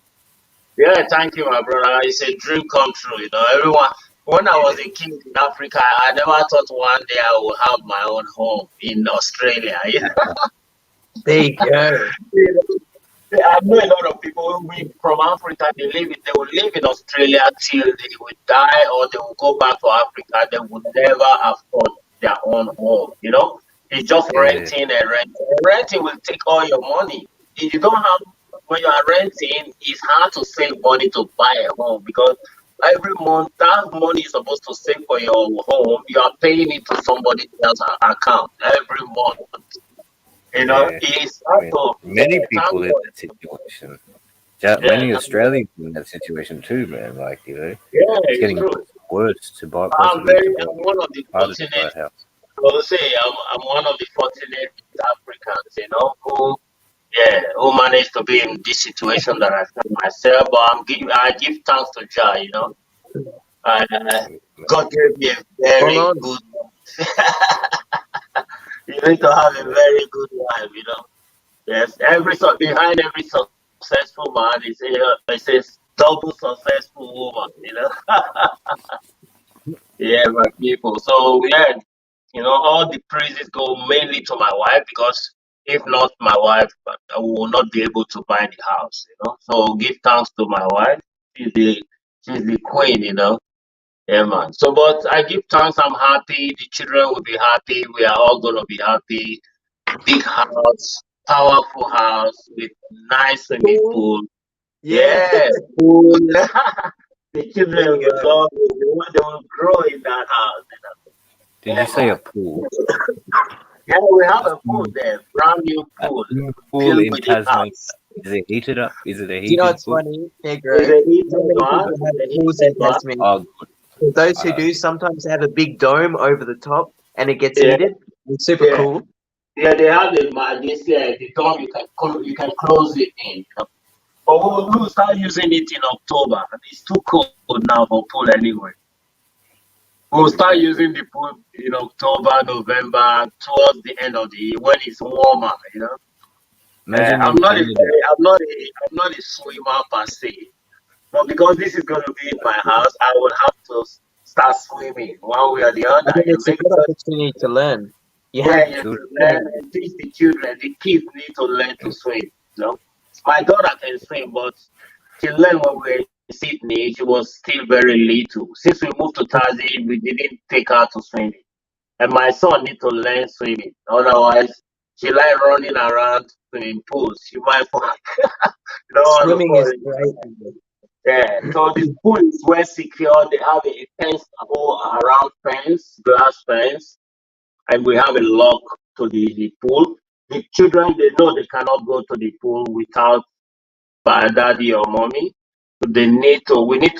Yeah, thank you, my brother. It's a dream come true. Everyone. When I was a kid in Africa, I never thought one day I would have my own home in Australia. There you go. I know a lot of people from Africa. They will live in Australia till they will die, or they will go back to Africa. They would never afford their own home. It's just renting and renting. Renting will take all your money. If you don't have, when you are renting, it's hard to save money to buy a home, because every month that money is supposed to save for your home, you are paying it to somebody else's account every month. It's many people in that situation. Many Australians in that situation too, man. It's getting worse to buy. I'm one of the fortunate. I will say I'm one of the fortunate Africans, who managed to be in this situation that I found myself. But I give thanks to Jah, God gave me a very good. You need to have a very good life, Yes, behind every successful man is a double successful woman, Yeah, my people. So yeah, all the praises go mainly to my wife, because if not my wife, I will not be able to buy the house, So give thanks to my wife. She's the queen, Yeah, man. So, but I give thanks. I'm happy. The children will be happy. We are all gonna be happy. Big house, powerful house with nice swimming pool. Yes, pool. The children will love it. They will grow in that house. Did you say a pool? Yeah, we have a pool there, brand new pool. Pool in Tasmania. Is it heated up? Is it a heated pool? Do you know what's funny? For those who do, sometimes they have a big dome over the top and it gets heated. It's super cool. Yeah, they have the dome. You can close it in. But we'll start using it in October. It's too cold now for pool anyway. We'll start using the pool in October, November, towards the end of the year when it's warmer. I'm not a swimmer per se, but because this is going to be in my house, I will have to start swimming one way or the other. It's a good opportunity to learn. You learn and teach the children. The kids need to learn to swim. My daughter can swim, but she learned when we were Sydney, she was still very little. Since we moved to Tassie, we didn't take her to swimming. And my son need to learn swimming. Otherwise, she like running around swimming pools. She might fall. don't want to Swimming fall is in. great. Yeah. So the pool is well secure. They have a fence all around fence, glass fence, and we have a lock to the pool. The children, they know they cannot go to the pool without daddy or mommy. We need to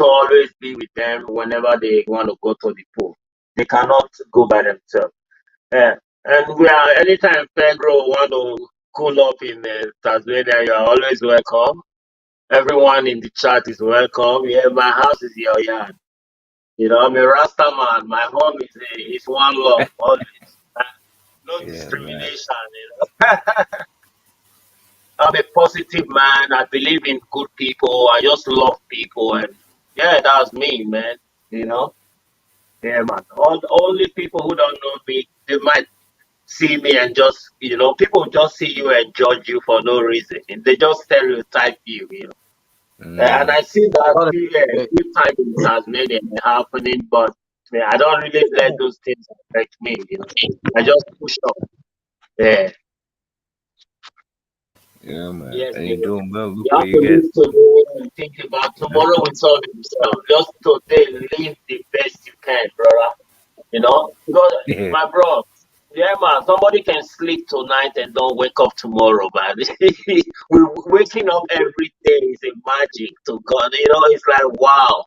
always be with them whenever they want to go to the pool. They cannot go by themselves. Yeah. And we are anytime FairGrow want to cool up in Tasmania, you are always welcome. Everyone in the chat is welcome. Yeah, my house is your yard. You know, I'm a Rasta man. My home is one love, always. No discrimination. You know? I'm a positive man. I believe in good people. I just love people, and yeah, that's me, man. You know, yeah, man. Only people who don't know me, they might see me and just, people just see you and judge you for no reason. They just stereotype you, And I see that few times in Tasmania happening, but I don't really let those things affect me. I just push up. Yeah. Yeah, man. Yes, And you're doing well. Look you where have you to get. live today and think about tomorrow will solve himself. Just today, live the best you can, brother. Because Yeah. my bro, yeah, man, somebody can sleep tonight and don't wake up tomorrow, man. We waking up every day is a magic to God. It's like wow.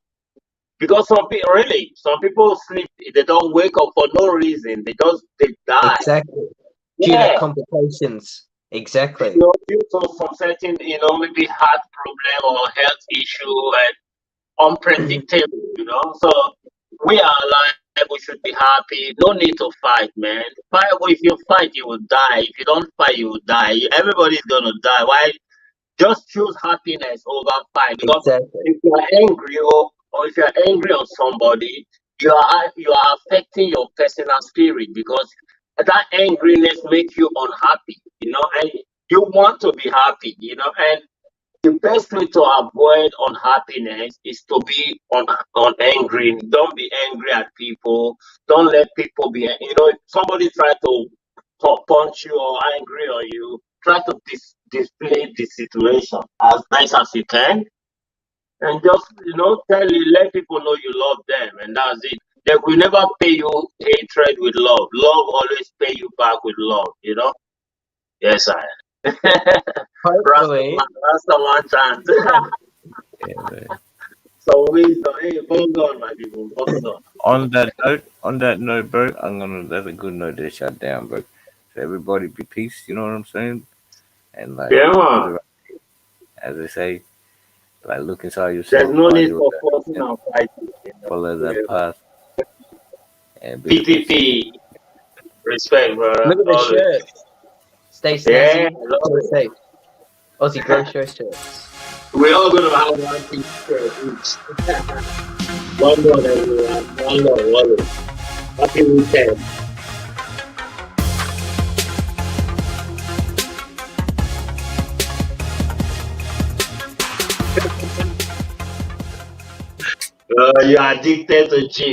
Because some people sleep, they don't wake up for no reason. They die. Exactly. Due to complications. Exactly. Due to some certain, maybe heart problem or health issue and unpredictable, So we are alive, we should be happy. No need to fight, man. If you fight, you will die. If you don't fight, you will die. Everybody's gonna die. Why? Just choose happiness over fight. Because if you are angry or if you are angry on somebody, you are affecting your personal spirit because that angriness makes you unhappy, and you want to be happy, and the best way to avoid unhappiness is to be angry. Don't be angry at people. Don't let people be. If somebody try to punch you or angry on you, try to display the situation as nice as you can, and just let people know you love them, and that's it. They will never pay you hatred with love. Love always pay you back with love. Yes, I. Hopefully. Rastaman chant. Yeah, man. So wisdom. Hey, hold on, my people. Hold on. On that note, bro, that's a good note to shut down, bro. So everybody be peace, you know what I'm saying? And like, Yeah, man. as they say, like look inside yourself. There's no need for forcing and fighting. Follow that path. And PPP. Respect, brother. Look at the shirt. Stay snazzy. Yeah, Stay safe. Aussie Grow Show shirts. we're all gonna have one t-shirt each. One more, everyone. One more. Happy weekend. You are addicted to gym.